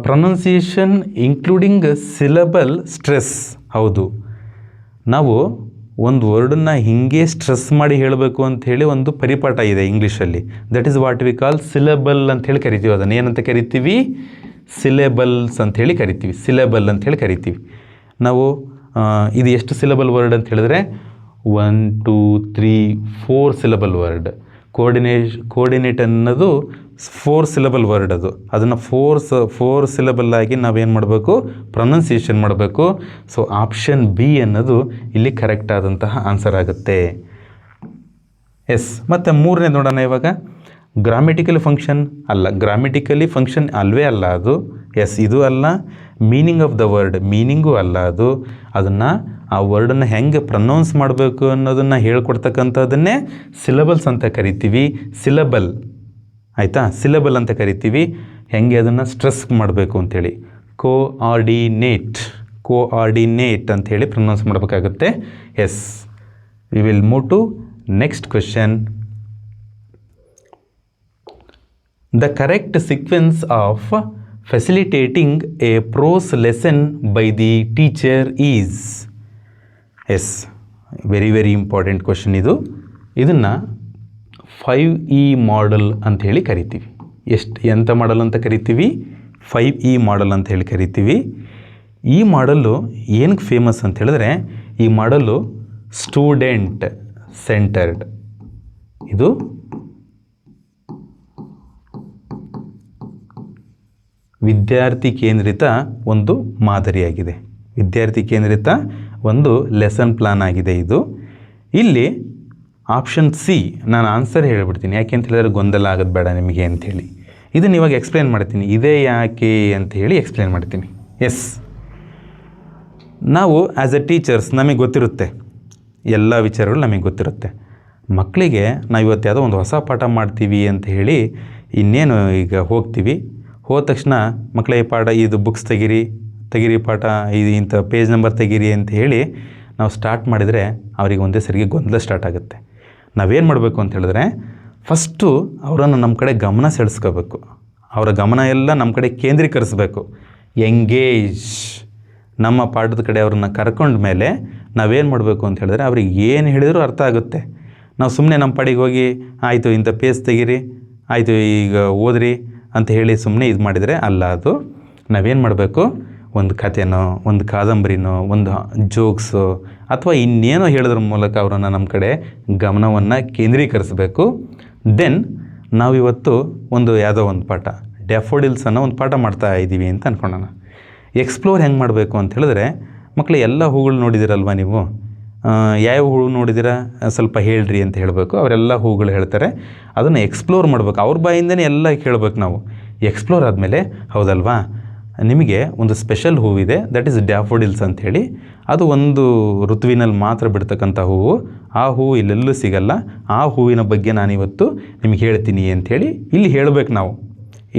Speaker 1: pronunciation including syllable stress. ಹೌದು, ನಾವು ಒಂದು ವರ್ಡನ್ನು ಹೀಗೆ ಸ್ಟ್ರೆಸ್ ಮಾಡಿ ಹೇಳಬೇಕು ಅಂಥೇಳಿ ಒಂದು ಪರಿಪಾಠ ಇದೆ ಇಂಗ್ಲೀಷಲ್ಲಿ. That is what we call syllable ಅಂಥೇಳಿ ಕರಿತೀವಿ. ಅದನ್ನು ಏನಂತ ಕರಿತೀವಿ? ಸಿಲೆಬಲ್ಸ್ ಅಂಥೇಳಿ ಕರಿತೀವಿ. ಸಿಲೆಬಲ್ ಅಂಥೇಳಿ ಕರಿತೀವಿ ನಾವು. ಇದು ಎಷ್ಟು ಸಿಲೆಬಲ್ ವರ್ಡ್ ಅಂತ ಹೇಳಿದ್ರೆ 1 2 3 4 ಸಿಲೆಬಲ್ ವರ್ಡ್. ಕೋಆರ್ಡಿನೇಟ್ ಅನ್ನೋದು 4 ಸಿಲೆಬಲ್ ವರ್ಡ್. ಅದನ್ನು ಫೋರ್ ಸಿಲೆಬಲ್ ಆಗಿ ನಾವೇನು ಮಾಡಬೇಕು? ಪ್ರೊನೌನ್ಸಿಯೇಷನ್ ಮಾಡಬೇಕು. ಸೊ ಆಪ್ಷನ್ ಬಿ ಅನ್ನೋದು ಇಲ್ಲಿ ಕರೆಕ್ಟ್ ಆದಂತಹ ಆನ್ಸರ್ ಆಗುತ್ತೆ. ಎಸ್, ಮತ್ತು ಮೂರನೇ ನೋಡೋಣ ಇವಾಗ. ಗ್ರಾಮೆಟಿಕಲಿ ಫಂಕ್ಷನ್ ಅಲ್ಲ, ಗ್ರಾಮೆಟಿಕಲಿ ಫಂಕ್ಷನ್ ಅಲ್ವೇ ಅಲ್ಲ ಅದು. ಎಸ್, ಇದು ಅಲ್ಲ. ಮೀನಿಂಗ್ ಆಫ್ ದ ವರ್ಡ್, ಮೀನಿಂಗೂ ಅಲ್ಲ ಅದು. ಅದನ್ನು ಆ ವರ್ಡನ್ನು ಹೆಂಗೆ ಪ್ರೊನೌನ್ಸ್ ಮಾಡಬೇಕು ಅನ್ನೋದನ್ನು ಹೇಳ್ಕೊಡ್ತಕ್ಕಂಥದ್ದನ್ನೇ ಸಿಲೆಬಲ್ಸ್ ಅಂತ ಕರಿತೀವಿ. ಸಿಲೆಬಲ್ ಆಯಿತಾ, ಸಿಲೆಬಲ್ ಅಂತ ಕರಿತೀವಿ. ಹೆಂಗೆ ಅದನ್ನು ಸ್ಟ್ರೆಸ್ ಮಾಡಬೇಕು ಅಂಥೇಳಿ ಕೋಆರ್ಡಿನೇಟ್ ಅಂಥೇಳಿ ಪ್ರೊನೌನ್ಸ್ ಮಾಡಬೇಕಾಗುತ್ತೆ. Yes, we will move to next question. The correct sequence of facilitating a prose lesson by the teacher is. Yes, very very important question ಇದು. ಇದನ್ನು 5E ಮಾಡೆಲ್ ಅಂಥೇಳಿ ಕರಿತೀವಿ. ಎಂಥ ಮಾಡೆಲ್ ಅಂತ ಕರಿತೀವಿ? 5E ಮಾಡೆಲ್ ಅಂತ ಹೇಳಿ ಕರಿತೀವಿ. ಈ ಮಾಡೆಲ್ಲು ಏನಕ್ಕೆ ಫೇಮಸ್ ಅಂತ ಹೇಳಿದ್ರೆ, ಈ ಮಾಡೆಲ್ಲು ಸ್ಟೂಡೆಂಟ್ ಸೆಂಟರ್ಡ್. ಇದು ವಿದ್ಯಾರ್ಥಿ ಕೇಂದ್ರಿತ ಒಂದು ಮಾದರಿಯಾಗಿದೆ. ವಿದ್ಯಾರ್ಥಿ ಕೇಂದ್ರಿತ ಒಂದು ಲೆಸನ್ ಪ್ಲಾನ್ ಆಗಿದೆ ಇದು. ಇಲ್ಲಿ ಆಪ್ಷನ್ ಸಿ, ನಾನು ಆನ್ಸರ್ ಹೇಳಿಬಿಡ್ತೀನಿ, ಯಾಕೆ ಅಂತ ಹೇಳಿದ್ರೆ ಗೊಂದಲ ಆಗೋದು ಬೇಡ ನಿಮಗೆ ಅಂಥೇಳಿ. ಇದನ್ನು ಇವಾಗ ಎಕ್ಸ್ಪ್ಲೇನ್ ಮಾಡ್ತೀನಿ, ಇದೇ ಯಾಕೆ ಅಂತ ಹೇಳಿ ಎಕ್ಸ್ಪ್ಲೇನ್ ಮಾಡ್ತೀನಿ. ಎಸ್, ನಾವು ಆ್ಯಸ್ ಎ ಟೀಚರ್ಸ್ ನಮಗೆ ಗೊತ್ತಿರುತ್ತೆ, ಎಲ್ಲ ವಿಚಾರಗಳು ನಮಗೆ ಗೊತ್ತಿರುತ್ತೆ. ಮಕ್ಕಳಿಗೆ ನಾವು ಇವತ್ತು ಯಾವುದೋ ಒಂದು ಹೊಸ ಪಾಠ ಮಾಡ್ತೀವಿ ಅಂತ ಹೇಳಿ ಇನ್ನೇನು ಈಗ ಹೋಗ್ತೀವಿ, ಹೋದ ತಕ್ಷಣ ಮಕ್ಕಳಿಗೆ ಪಾಠ ಇದು ಬುಕ್ಸ್ ತೆಗಿರಿ ಪಾಠ ಇದು ಇಂಥ ಪೇಜ್ ನಂಬರ್ ತೆಗೀರಿ ಅಂತ ಹೇಳಿ ನಾವು ಸ್ಟಾರ್ಟ್ ಮಾಡಿದರೆ ಅವರಿಗೆ ಒಂದೇ ಸರಿಗೆ ಗೊಂದಲ ಸ್ಟಾರ್ಟ್ ಆಗುತ್ತೆ. ನಾವೇನು ಮಾಡಬೇಕು ಅಂತ ಹೇಳಿದ್ರೆ, ಫಸ್ಟು ಅವರನ್ನು ನಮ್ಮ ಕಡೆ ಗಮನ ಸೆಳೆಸ್ಕೋಬೇಕು. ಅವರ ಗಮನ ಎಲ್ಲ ನಮ್ಮ ಕಡೆ ಕೇಂದ್ರೀಕರಿಸಬೇಕು. ಎಂಗೇಜ್, ನಮ್ಮ ಪಾಠದ ಕಡೆ ಅವ್ರನ್ನ ಕರ್ಕೊಂಡ ಮೇಲೆ ನಾವೇನು ಮಾಡಬೇಕು ಅಂತ ಹೇಳಿದ್ರೆ, ಅವ್ರಿಗೆ ಏನು ಹೇಳಿದರೂ ಅರ್ಥ ಆಗುತ್ತೆ. ನಾವು ಸುಮ್ಮನೆ ನಮ್ಮ ಪಾಡಿಗೆ ಹೋಗಿ ಆಯಿತು ಇಂಥ ಪೇಜ್ ತೆಗೀರಿ, ಆಯಿತು ಈಗ ಓದ್ರಿ ಅಂತ ಹೇಳಿ ಸುಮ್ಮನೆ ಇದು ಮಾಡಿದರೆ ಅಲ್ಲ ಅದು. ನಾವೇನು ಮಾಡಬೇಕು, ಒಂದು ಕಥೆನೋ, ಒಂದು ಕಾದಂಬರಿನೋ, ಒಂದು ಜೋಕ್ಸು ಅಥವಾ ಇನ್ನೇನೋ ಹೇಳೋದ್ರ ಮೂಲಕ ಅವರನ್ನು ನಮ್ಮ ಕಡೆ ಗಮನವನ್ನು ಕೇಂದ್ರೀಕರಿಸಬೇಕು. ದೆನ್ ನಾವಿವತ್ತು ಯಾವುದೋ ಒಂದು ಪಾಠ, ಡ್ಯಾಫೋಡಿಲ್ಸ್ ಅನ್ನೋ ಒಂದು ಪಾಠ ಮಾಡ್ತಾ ಇದ್ದೀವಿ ಅಂತ ಅಂದ್ಕೊಳ್ಳೋಣ. ಎಕ್ಸ್ಪ್ಲೋರ್ ಹೆಂಗೆ ಮಾಡಬೇಕು ಅಂತ ಹೇಳಿದ್ರೆ, ಮಕ್ಕಳು ಎಲ್ಲ ಹೂಗಳು ನೋಡಿದಿರಲ್ವ ನೀವು, ಯಾವ ಹೂವು ನೋಡಿದಿರ ಸ್ವಲ್ಪ ಹೇಳ್ರಿ ಅಂತ ಹೇಳಬೇಕು. ಅವರೆಲ್ಲ ಹೂಗಳು ಹೇಳ್ತಾರೆ, ಅದನ್ನು ಎಕ್ಸ್ಪ್ಲೋರ್ ಮಾಡಬೇಕು. ಅವ್ರ ಬಾಯಿಂದನೇ ಎಲ್ಲ ಕೇಳಬೇಕು ನಾವು. ಎಕ್ಸ್ಪ್ಲೋರ್ ಆದಮೇಲೆ ಹೌದಲ್ವಾ, ನಿಮಗೆ ಒಂದು ಸ್ಪೆಷಲ್ ಹೂವಿದೆ, ದಟ್ ಈಸ್ ಡ್ಯಾಫೋಡಿಲ್ಸ್ ಅಂಥೇಳಿ. ಅದು ಒಂದು ಋತುವಿನಲ್ಲಿ ಮಾತ್ರ ಬಿಡ್ತಕ್ಕಂಥ ಹೂವು. ಆ ಹೂವು ಇಲ್ಲೆಲ್ಲೂ ಸಿಗಲ್ಲ. ಆ ಹೂವಿನ ಬಗ್ಗೆ ನಾನಿವತ್ತು ನಿಮಗೆ ಹೇಳ್ತೀನಿ ಅಂಥೇಳಿ ಇಲ್ಲಿ ಹೇಳಬೇಕು ನಾವು.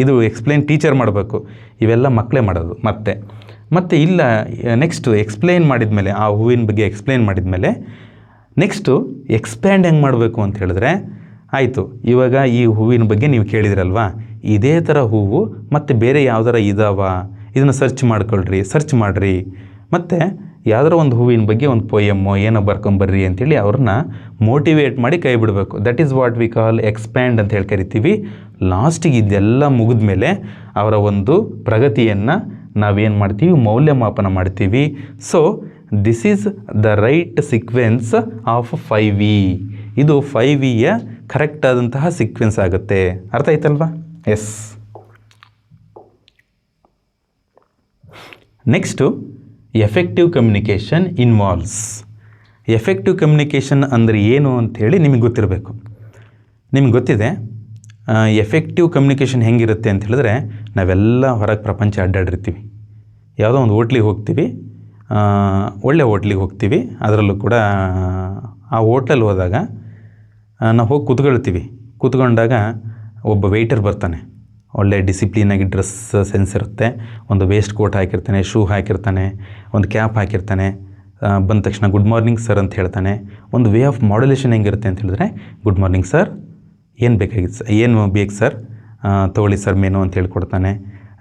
Speaker 1: ಇದು ಎಕ್ಸ್ಪ್ಲೇನ್ ಟೀಚರ್ ಮಾಡಬೇಕು. ಇವೆಲ್ಲ ಮಕ್ಕಳೇ ಮಾಡೋದು. ಮತ್ತು ಇಲ್ಲ ನೆಕ್ಸ್ಟು ಎಕ್ಸ್ಪ್ಲೇನ್ ಮಾಡಿದ ಮೇಲೆ, ಆ ಹೂವಿನ ಬಗ್ಗೆ ಎಕ್ಸ್ಪ್ಲೇನ್ ಮಾಡಿದ ಮೇಲೆ ನೆಕ್ಸ್ಟು ಎಕ್ಸ್ಪ್ಯಾಂಡ್ ಹೆಂಗೆ ಮಾಡಬೇಕು ಅಂತ ಹೇಳಿದ್ರೆ, ಆಯಿತು ಇವಾಗ ಈ ಹೂವಿನ ಬಗ್ಗೆ ನೀವು ಕೇಳಿದ್ರಲ್ವಾ, ಇದೇ ಥರ ಹೂವು ಮತ್ತು ಬೇರೆ ಯಾವ್ದಾರ ಇದಾವ, ಇದನ್ನು ಸರ್ಚ್ ಮಾಡಿರಿ ಮತ್ತು ಯಾವುದಾರ ಒಂದು ಹೂವಿನ ಬಗ್ಗೆ ಒಂದು ಪೋಯಮ್ಮೋ ಏನೋ ಬರ್ಕೊಂಬರ್ರಿ ಅಂಥೇಳಿ ಅವ್ರನ್ನ ಮೋಟಿವೇಟ್ ಮಾಡಿ ಕೈ ಬಿಡಬೇಕು. That is what we call expand ಅಂತ ಹೇಳಿ ಕರಿತೀವಿ. ಲಾಸ್ಟಿಗೆ ಇದೆಲ್ಲ ಮುಗಿದ ಮೇಲೆ ಅವರ ಒಂದು ಪ್ರಗತಿಯನ್ನು ನಾವೇನು ಮಾಡ್ತೀವಿ, ಮೌಲ್ಯಮಾಪನ ಮಾಡ್ತೀವಿ. So this is the right sequence of 5E. ಇದು 5Eಯ ಕರೆಕ್ಟ್ ಆದಂತಹ ಸೀಕ್ವೆನ್ಸ್ ಆಗುತ್ತೆ. ಅರ್ಥ ಆಯ್ತಲ್ವಾ? Yes. Next effective communication involves. Effective communication ಅಂದರೆ ಏನು ಅಂಥೇಳಿ ನಿಮಗೆ ಗೊತ್ತಿರಬೇಕು. ನಿಮಗೆ ಗೊತ್ತಿದೆ ಎಫೆಕ್ಟಿವ್ ಕಮ್ಯುನಿಕೇಷನ್ ಹೆಂಗಿರುತ್ತೆ ಅಂತ ಹೇಳಿದ್ರೆ, ನಾವೆಲ್ಲ ಹೊರಗೆ ಪ್ರಪಂಚ ಅಡ್ಡಾಡಿರ್ತೀವಿ. ಯಾವುದೋ ಒಂದು ಹೋಟ್ಲಿಗೆ ಹೋಗ್ತೀವಿ, ಒಳ್ಳೆ ಹೋಟ್ಲಿಗೆ ಹೋಗ್ತೀವಿ. ಅದರಲ್ಲೂ ಕೂಡ ಆ ಹೋಟ್ಲಲ್ಲಿ ಹೋದಾಗ ನಾವು ಹೋಗಿ ಕೂತ್ಕೊಳ್ತೀವಿ. ಕೂತ್ಕೊಂಡಾಗ ಒಬ್ಬ ವೆಯ್ಟರ್ ಬರ್ತಾನೆ. ಒಳ್ಳೆ ಡಿಸಿಪ್ಲಿನಾಗಿ ಡ್ರೆಸ್ ಸೆನ್ಸ್ ಇರುತ್ತೆ. ಒಂದು ವೇಸ್ಟ್ ಕೋಟ್ ಹಾಕಿರ್ತಾನೆ, ಶೂ ಹಾಕಿರ್ತಾನೆ, ಒಂದು ಕ್ಯಾಪ್ ಹಾಕಿರ್ತಾನೆ, ಬಂದ ತಕ್ಷಣ ಗುಡ್ ಮಾರ್ನಿಂಗ್ ಸರ್ ಅಂತ ಹೇಳ್ತಾನೆ. ಒಂದು ವೇ ಆಫ್ ಮಾಡ್ಯುಲೇಷನ್ ಹೆಂಗಿರುತ್ತೆ ಅಂತ ಹೇಳಿದ್ರೆ, ಗುಡ್ ಮಾರ್ನಿಂಗ್ ಸರ್, ಏನು ಬೇಕಾಗಿತ್ತು ಸರ್, ಏನು ಬೇಕು ಸರ್, ತೊಗೊಳ್ಳಿ ಸರ್ ಮೆನು ಅಂತ ಹೇಳ್ಕೊಡ್ತಾನೆ.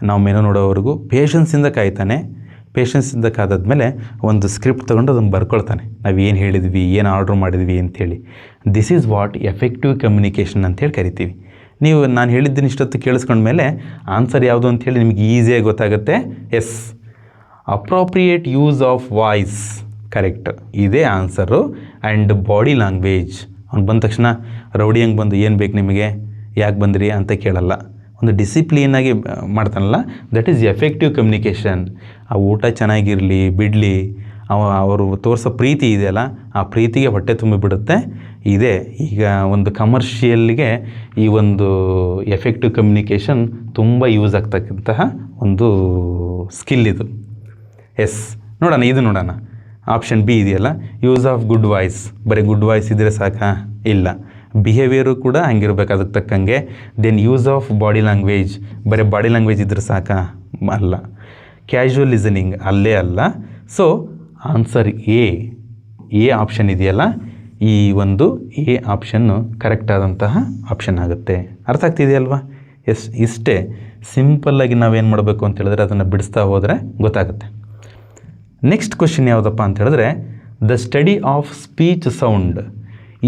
Speaker 1: ನಾವು ಮೆನು ನೋಡೋವರೆಗೂ ಪೇಷನ್ಸಿಂದ ಕಾಯ್ತಾನೆ. ಪೇಷನ್ಸಿಂದ ಕಾದಾದ್ಮೇಲೆ ಒಂದು ಸ್ಕ್ರಿಪ್ಟ್ ತೊಗೊಂಡು ಅದನ್ನು ಬರ್ಕೊಳ್ತಾನೆ, ನಾವು ಏನು ಹೇಳಿದ್ವಿ, ಏನು ಆರ್ಡ್ರ್ ಮಾಡಿದ್ವಿ ಅಂಥೇಳಿ. This is what effective communication ಅಂತೇಳಿ ಕರಿತೀವಿ. ನೀವು ನಾನು ಹೇಳಿದ್ದೀನಿ ಇಷ್ಟೊತ್ತು ಕೇಳಿಸ್ಕೊಂಡ್ಮೇಲೆ ಆನ್ಸರ್ ಯಾವುದು ಅಂಥೇಳಿ ನಿಮ್ಗೆ ಈಸಿಯಾಗಿ ಗೊತ್ತಾಗುತ್ತೆ. Yes, appropriate use of voice, correct, ಇದೇ ಆನ್ಸರು. ಆ್ಯಂಡ್ ಬಾಡಿ ಲ್ಯಾಂಗ್ವೇಜ್, ಅವ್ನು ಬಂದ ತಕ್ಷಣ ರೌಡಿ ಹಂಗೆ ಬಂದು ಏನು ಬೇಕು ನಿಮಗೆ, ಯಾಕೆ ಬಂದ್ರಿ ಅಂತ ಕೇಳಲ್ಲ, ಒಂದು ಡಿಸಿಪ್ಲೀನಾಗಿ ಮಾಡ್ತಾನಲ್ಲ, ದಟ್ ಈಸ್ ಎಫೆಕ್ಟಿವ್ ಕಮ್ಯುನಿಕೇಷನ್. ಆ ಊಟ ಚೆನ್ನಾಗಿರಲಿ ಬಿಡಲಿ, ಅವರು ತೋರಿಸೋ ಪ್ರೀತಿ ಇದೆಯಲ್ಲ, ಆ ಪ್ರೀತಿಗೆ ಹೊಟ್ಟೆ ತುಂಬಿಬಿಡುತ್ತೆ. ಇದೆ ಈಗ ಒಂದು ಕಮರ್ಷಿಯಲ್ಗೆ ಈ ಒಂದು ಎಫೆಕ್ಟಿವ್ ಕಮ್ಯುನಿಕೇಷನ್ ತುಂಬ ಯೂಸ್ ಆಗ್ತಕ್ಕಂತಹ ಒಂದು ಸ್ಕಿಲ್ ಇದು. ಎಸ್, ನೋಡೋಣ, ಇದು ನೋಡೋಣ. ಆಪ್ಷನ್ ಬಿ ಇದೆಯಲ್ಲ, ಯೂಸ್ ಆಫ್ ಗುಡ್ ವಾಯ್ಸ್. ಬರೀ ಗುಡ್ ವಾಯ್ಸ್ ಇದ್ದರೆ ಸಾಕಾ? ಇಲ್ಲ, ಬಿಹೇವಿಯರು ಕೂಡ ಹಂಗಿರ್ಬೇಕು ಅದಕ್ಕೆ ತಕ್ಕಂಗೆ. Then use of body language, ಬರೀ ಬಾಡಿ ಲ್ಯಾಂಗ್ವೇಜ್ ಇದ್ದರೆ ಸಾಕಾ? ಅಲ್ಲ. ಕ್ಯಾಶುವಲ್ ಲಿಸನಿಂಗ್, ಅಲ್ಲೇ ಅಲ್ಲ. ಸೊ ಆನ್ಸರ್ ಎ ಆಪ್ಷನ್ ಇದೆಯಲ್ಲ, ಈ ಒಂದು ಎ ಆಪ್ಷನ್ನು ಕರೆಕ್ಟ್ ಆದಂತಹ ಆಪ್ಷನ್ ಆಗುತ್ತೆ. ಅರ್ಥ ಆಗ್ತಿದೆಯಲ್ವಾ? ಎಸ್, ಇಷ್ಟೇ ಸಿಂಪಲ್ಲಾಗಿ ನಾವೇನು ಮಾಡಬೇಕು ಅಂತ ಹೇಳಿದ್ರೆ ಅದನ್ನು ಬಿಡಿಸ್ತಾ ಹೋದರೆ ಗೊತ್ತಾಗುತ್ತೆ. ನೆಕ್ಸ್ಟ್ ಕ್ವೆಶ್ಚನ್ ಯಾವುದಪ್ಪ ಅಂತ ಹೇಳಿದ್ರೆ, the study of speech sound.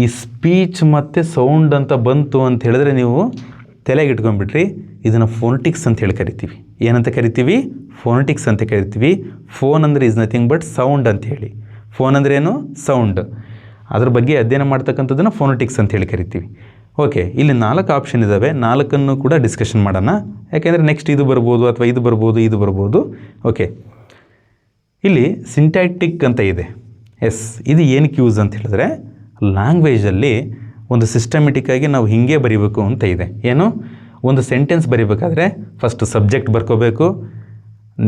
Speaker 1: ಈ ಸ್ಪೀಚ್ ಮತ್ತು ಸೌಂಡ್ ಅಂತ ಬಂತು ಅಂತ ಹೇಳಿದ್ರೆ ನೀವು ತಲೆಗೆ ಇಟ್ಕೊಂಡ್ಬಿಟ್ರಿ, ಇದನ್ನು ಫೋನೆಟಿಕ್ಸ್ ಅಂತ ಹೇಳಿ ಕರಿತೀವಿ. ಏನಂತ ಕರಿತೀವಿ? ಫೋನೆಟಿಕ್ಸ್ ಅಂತ ಕರಿತೀವಿ. ಫೋನ್ ಅಂದರೆ ಈಸ್ ನಥಿಂಗ್ ಬಟ್ ಸೌಂಡ್ ಅಂತ ಹೇಳಿ. ಫೋನ್ ಅಂದರೆ ಏನು? ಸೌಂಡ್. ಅದ್ರ ಬಗ್ಗೆ ಅಧ್ಯಯನ ಮಾಡ್ತಕ್ಕಂಥದ್ದನ್ನು ಫೋನೆಟಿಕ್ಸ್ ಅಂತ ಹೇಳಿ ಕರಿತೀವಿ. ಓಕೆ, ಇಲ್ಲಿ 4 ಆಪ್ಷನ್ ಇದ್ದಾವೆ, 4 ಕೂಡ ಡಿಸ್ಕಷನ್ ಮಾಡೋಣ. ಯಾಕೆಂದರೆ ನೆಕ್ಸ್ಟ್ ಇದು ಬರ್ಬೋದು ಅಥವಾ ಇದು ಬರ್ಬೋದು, ಇದು ಬರ್ಬೋದು. ಓಕೆ, ಇಲ್ಲಿ ಸಿಂಟ್ಯಾಕ್ಟಿಕ್ ಅಂತ ಇದೆ. ಎಸ್, ಇದು ಏನಕ್ಕೆ ಯೂಸ್ ಅಂತ ಹೇಳಿದ್ರೆ, ಲ್ಯಾಂಗ್ವೇಜಲ್ಲಿ ಒಂದು ಸಿಸ್ಟಮೆಟಿಕ್ಕಾಗಿ ನಾವು ಹೀಗೆ ಬರೀಬೇಕು ಅಂತ ಇದೆ. ಏನು? ಒಂದು ಸೆಂಟೆನ್ಸ್ ಬರೀಬೇಕಾದ್ರೆ ಫಸ್ಟ್ ಸಬ್ಜೆಕ್ಟ್ ಬರ್ಕೋಬೇಕು,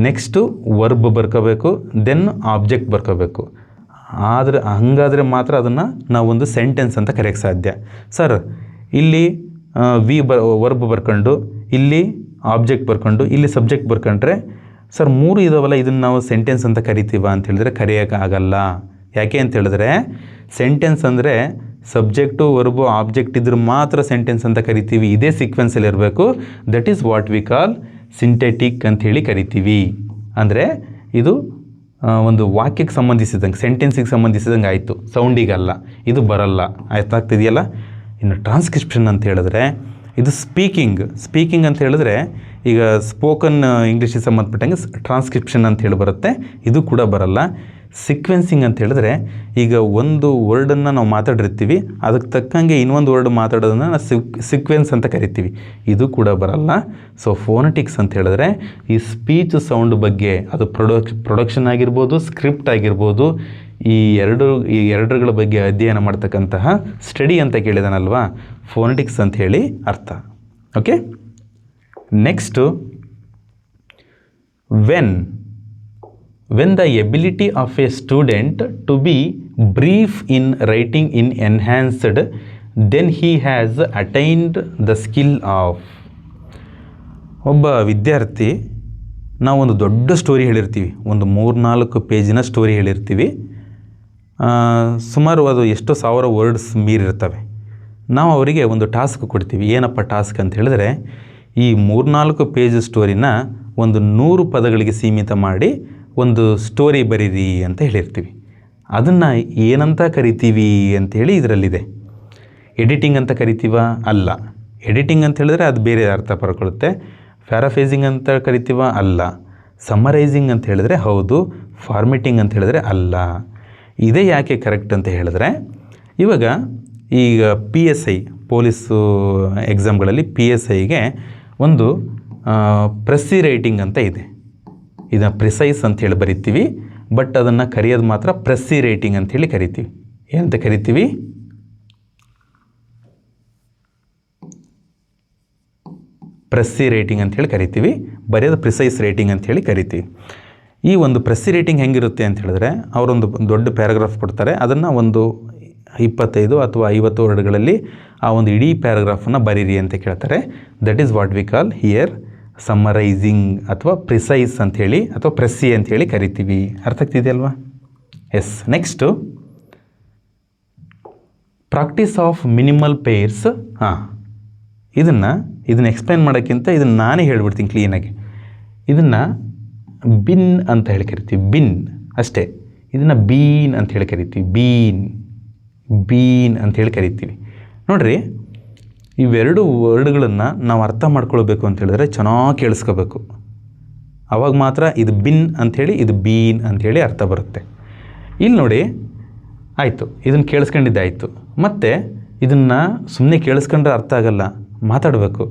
Speaker 1: ನೆಕ್ಸ್ಟು ವರ್ಬ್ ಬರ್ಕೋಬೇಕು, ದೆನ್ ಆಬ್ಜೆಕ್ಟ್ ಬರ್ಕೋಬೇಕು. ಆದರೆ ಹಂಗಾದರೆ ಮಾತ್ರ ಅದನ್ನು ನಾವು ಒಂದು ಸೆಂಟೆನ್ಸ್ ಅಂತ ಕರೆಯೋಕ್ಕೆ ಸಾಧ್ಯ. ಸರ್, ಇಲ್ಲಿ ವರ್ಬ್ ಬರ್ಕೊಂಡು, ಇಲ್ಲಿ ಆಬ್ಜೆಕ್ಟ್ ಬರ್ಕೊಂಡು, ಇಲ್ಲಿ ಸಬ್ಜೆಕ್ಟ್ ಬರ್ಕೊಂಡ್ರೆ ಸರ್ 3 ಇದಾವಲ್ಲ, ಇದನ್ನು ನಾವು ಸೆಂಟೆನ್ಸ್ ಅಂತ ಕರಿತೀವ ಅಂತ ಹೇಳಿದ್ರೆ ಕರೆಯೋಕ್ಕಾಗಲ್ಲ. ಯಾಕೆ ಅಂತ ಹೇಳಿದ್ರೆ ಸೆಂಟೆನ್ಸ್ ಅಂದರೆ ಸಬ್ಜೆಕ್ಟು ವರ್ಬು ಆಬ್ಜೆಕ್ಟ್ ಇದ್ರೆ ಮಾತ್ರ ಸೆಂಟೆನ್ಸ್ ಅಂತ ಕರಿತೀವಿ. ಇದೇ ಸೀಕ್ವೆನ್ಸಲ್ಲಿ ಇರಬೇಕು. That is what we call synthetic ಅಂಥೇಳಿ ಕರಿತೀವಿ. ಅಂದರೆ ಇದು ಒಂದು ವಾಕ್ಯಕ್ಕೆ ಸಂಬಂಧಿಸಿದಂಗೆ, ಸೆಂಟೆನ್ಸಿಗೆ ಸಂಬಂಧಿಸಿದಂಗೆ ಆಯಿತು, ಸೌಂಡಿಗಲ್ಲ. ಇದು ಬರಲ್ಲ. ಆಗ್ತಿದೆಯಲ್ಲ? ಇನ್ನು ಟ್ರಾನ್ಸ್ಕ್ರಿಪ್ಷನ್ ಅಂತ ಹೇಳಿದ್ರೆ ಇದು ಸ್ಪೀಕಿಂಗ್ ಅಂತ ಹೇಳಿದ್ರೆ ಈಗ ಸ್ಪೋಕನ್ ಇಂಗ್ಲೀಷಿಗೆ ಸಂಬಂಧಪಟ್ಟಂಗೆ ಟ್ರಾನ್ಸ್ಕ್ರಿಪ್ಷನ್ ಅಂತ ಹೇಳಿ ಬರುತ್ತೆ. ಇದು ಕೂಡ ಬರಲ್ಲ. ಸೀಕ್ವೆನ್ಸಿಂಗ್ ಅಂತ ಹೇಳಿದ್ರೆ ಈಗ ಒಂದು ವರ್ಡನ್ನು ನಾವು ಮಾತಾಡಿರ್ತೀವಿ, ಅದಕ್ಕೆ ತಕ್ಕಂಗೆ ಇನ್ನೊಂದು ವರ್ಡ್ ಮಾತಾಡೋದನ್ನು ನಾವು ಸೀಕ್ವೆನ್ಸ್ ಅಂತ ಕರಿತೀವಿ. ಇದು ಕೂಡ ಬರಲ್ಲ. ಸೊ ಫೋನೆಟಿಕ್ಸ್ ಅಂತ ಹೇಳಿದ್ರೆ ಈ ಸ್ಪೀಚ್ ಸೌಂಡ್ ಬಗ್ಗೆ, ಅದು ಪ್ರೊಡಕ್ಷನ್ ಆಗಿರ್ಬೋದು, ಸ್ಕ್ರಿಪ್ಟ್ ಆಗಿರ್ಬೋದು, ಈ ಎರಡರ ಬಗ್ಗೆ ಅಧ್ಯಯನ ಮಾಡ್ತಕ್ಕಂತಹ ಸ್ಟಡಿ ಅಂತ ಕೇಳಿದಾನಲ್ವಾ, ಫೋನೆಟಿಕ್ಸ್ ಅಂತ ಹೇಳಿ ಅರ್ಥ. Okay, next when the ability of a student to be brief in writing is enhanced, then he has attained the skill of. ಒಬ್ಬ ವಿದ್ಯಾರ್ಥಿ, ನಾವೊಂದು ದೊಡ್ಡ ಸ್ಟೋರಿ ಹೇಳಿರ್ತೀವಿ, ಒಂದು 3-4 ಪೇಜಿನ ಸ್ಟೋರಿ ಹೇಳಿರ್ತೀವಿ, ಸುಮಾರು ಅದು ಎಷ್ಟೋ 1000 ವರ್ಡ್ಸ್ ಮೀರಿರ್ತವೆ. ನಾವು ಅವರಿಗೆ ಒಂದು ಟಾಸ್ಕ್ ಕೊಡ್ತೀವಿ. ಏನಪ್ಪ ಟಾಸ್ಕ್ ಅಂತ ಹೇಳಿದ್ರೆ, ಈ 3-4 ಪೇಜ್ ಸ್ಟೋರಿನ ಒಂದು 100 ಪದಗಳಿಗೆ ಸೀಮಿತ ಮಾಡಿ ಒಂದು ಸ್ಟೋರಿ ಬರೀರಿ ಅಂತ ಹೇಳಿರ್ತೀವಿ. ಅದನ್ನು ಏನಂತ ಕರಿತೀವಿ ಅಂಥೇಳಿ ಇದರಲ್ಲಿದೆ. ಎಡಿಟಿಂಗ್ ಅಂತ ಕರಿತೀವ? ಅಲ್ಲ. ಎಡಿಟಿಂಗ್ ಅಂತ ಹೇಳಿದ್ರೆ ಅದು ಬೇರೆ ಅರ್ಥ ಪಡ್ಕೊಳ್ಳುತ್ತೆ. ಪ್ಯಾರಾಫೇಸಿಂಗ್ ಅಂತ ಕರಿತೀವ? ಅಲ್ಲ. ಸಮ್ಮರೈಸಿಂಗ್ ಅಂತ ಹೇಳಿದ್ರೆ ಹೌದು. ಫಾರ್ಮೆಟಿಂಗ್ ಅಂತ ಹೇಳಿದ್ರೆ ಅಲ್ಲ. ಇದೇ ಯಾಕೆ ಕರೆಕ್ಟ್ ಅಂತ ಹೇಳಿದ್ರೆ, ಇವಾಗ ಈಗ PSI ಪೊಲೀಸು ಎಕ್ಸಾಮ್ಗಳಲ್ಲಿ PSIಗೆ ಒಂದು ಪ್ರೆಸ್ಸಿ ರೈಟಿಂಗ್ ಅಂತ ಇದೆ. ಇದನ್ನು ಪ್ರಿಸೈಸ್ ಅಂಥೇಳಿ ಬರಿತೀವಿ, ಬಟ್ ಅದನ್ನು ಕರೆಯೋದು ಮಾತ್ರ ಪ್ರೆಸ್ಸಿ ರೈಟಿಂಗ್ ಅಂಥೇಳಿ ಕರಿತೀವಿ. ಏನಂತ ಕರಿತೀವಿ? ಪ್ರೆಸ್ಸಿ ರೈಟಿಂಗ್ ಅಂಥೇಳಿ ಕರಿತೀವಿ. ಬರೆಯೋದು ಪ್ರಿಸೈಸ್ ರೈಟಿಂಗ್ ಅಂಥೇಳಿ ಕರಿತೀವಿ. ಈ ಒಂದು ಪ್ರೆಸ್ಸಿ ರೈಟಿಂಗ್ ಹೆಂಗಿರುತ್ತೆ ಅಂತ ಹೇಳಿದ್ರೆ, ಅವರೊಂದು ದೊಡ್ಡ ಪ್ಯಾರಾಗ್ರಾಫ್ ಕೊಡ್ತಾರೆ, ಅದನ್ನು ಒಂದು 25 ಅಥವಾ 50 ವರ್ಡ್ಗಳಲ್ಲಿ ಆ ಒಂದು ಇಡೀ ಪ್ಯಾರಾಗ್ರಾಫನ್ನು ಬರೀರಿ ಅಂತ ಕೇಳ್ತಾರೆ. That is what we call here summarising ಅಥವಾ ಪ್ರಿಸೈಸ್ ಅಂಥೇಳಿ ಅಥವಾ ಪ್ರೆಸ್ಸಿ ಅಂಥೇಳಿ ಕರಿತೀವಿ. ಅರ್ಥ ಆಗ್ತಿದೆಯಲ್ವಾ? Yes. Next practice of minimal pairs. ಇದನ್ನು ಎಕ್ಸ್ಪ್ಲೈನ್ ಮಾಡೋಕ್ಕಿಂತ ಇದನ್ನು ನಾನೇ ಹೇಳ್ಬಿಡ್ತೀನಿ ಕ್ಲೀನಾಗಿ. ಇದನ್ನು ಬಿನ್ ಅಂತ ಹೇಳಿ ಕರಿತೀವಿ, ಬಿನ್ ಅಷ್ಟೇ. ಇದನ್ನು ಬೀನ್ ಅಂತ ಹೇಳಿ ಕರಿತೀವಿ, ಬೀನ್ ಅಂತ ಹೇಳಿ ಕರಿತೀವಿ. ನೋಡಿರಿ, ಇವೆರಡು ವರ್ಡ್ಗಳನ್ನು ನಾವು ಅರ್ಥ ಮಾಡ್ಕೊಳ್ಬೇಕು ಅಂತ ಹೇಳಿದ್ರೆ ಚೆನ್ನಾಗಿ ಕೇಳಿಸ್ಕೋಬೇಕು. ಆವಾಗ ಮಾತ್ರ ಇದು ಬಿನ್ ಅಂಥೇಳಿ ಇದು ಬೀನ್ ಅಂಥೇಳಿ ಅರ್ಥ ಬರುತ್ತೆ. ಇಲ್ಲಿ ನೋಡಿ, ಆಯಿತು, ಇದನ್ನು ಕೇಳಿಸ್ಕೊಂಡಿದ್ದಾಯಿತು. ಮತ್ತು ಇದನ್ನು ಸುಮ್ಮನೆ ಕೇಳಿಸ್ಕೊಂಡ್ರೆ ಅರ್ಥ ಆಗಲ್ಲ, ಮಾತಾಡಬೇಕು.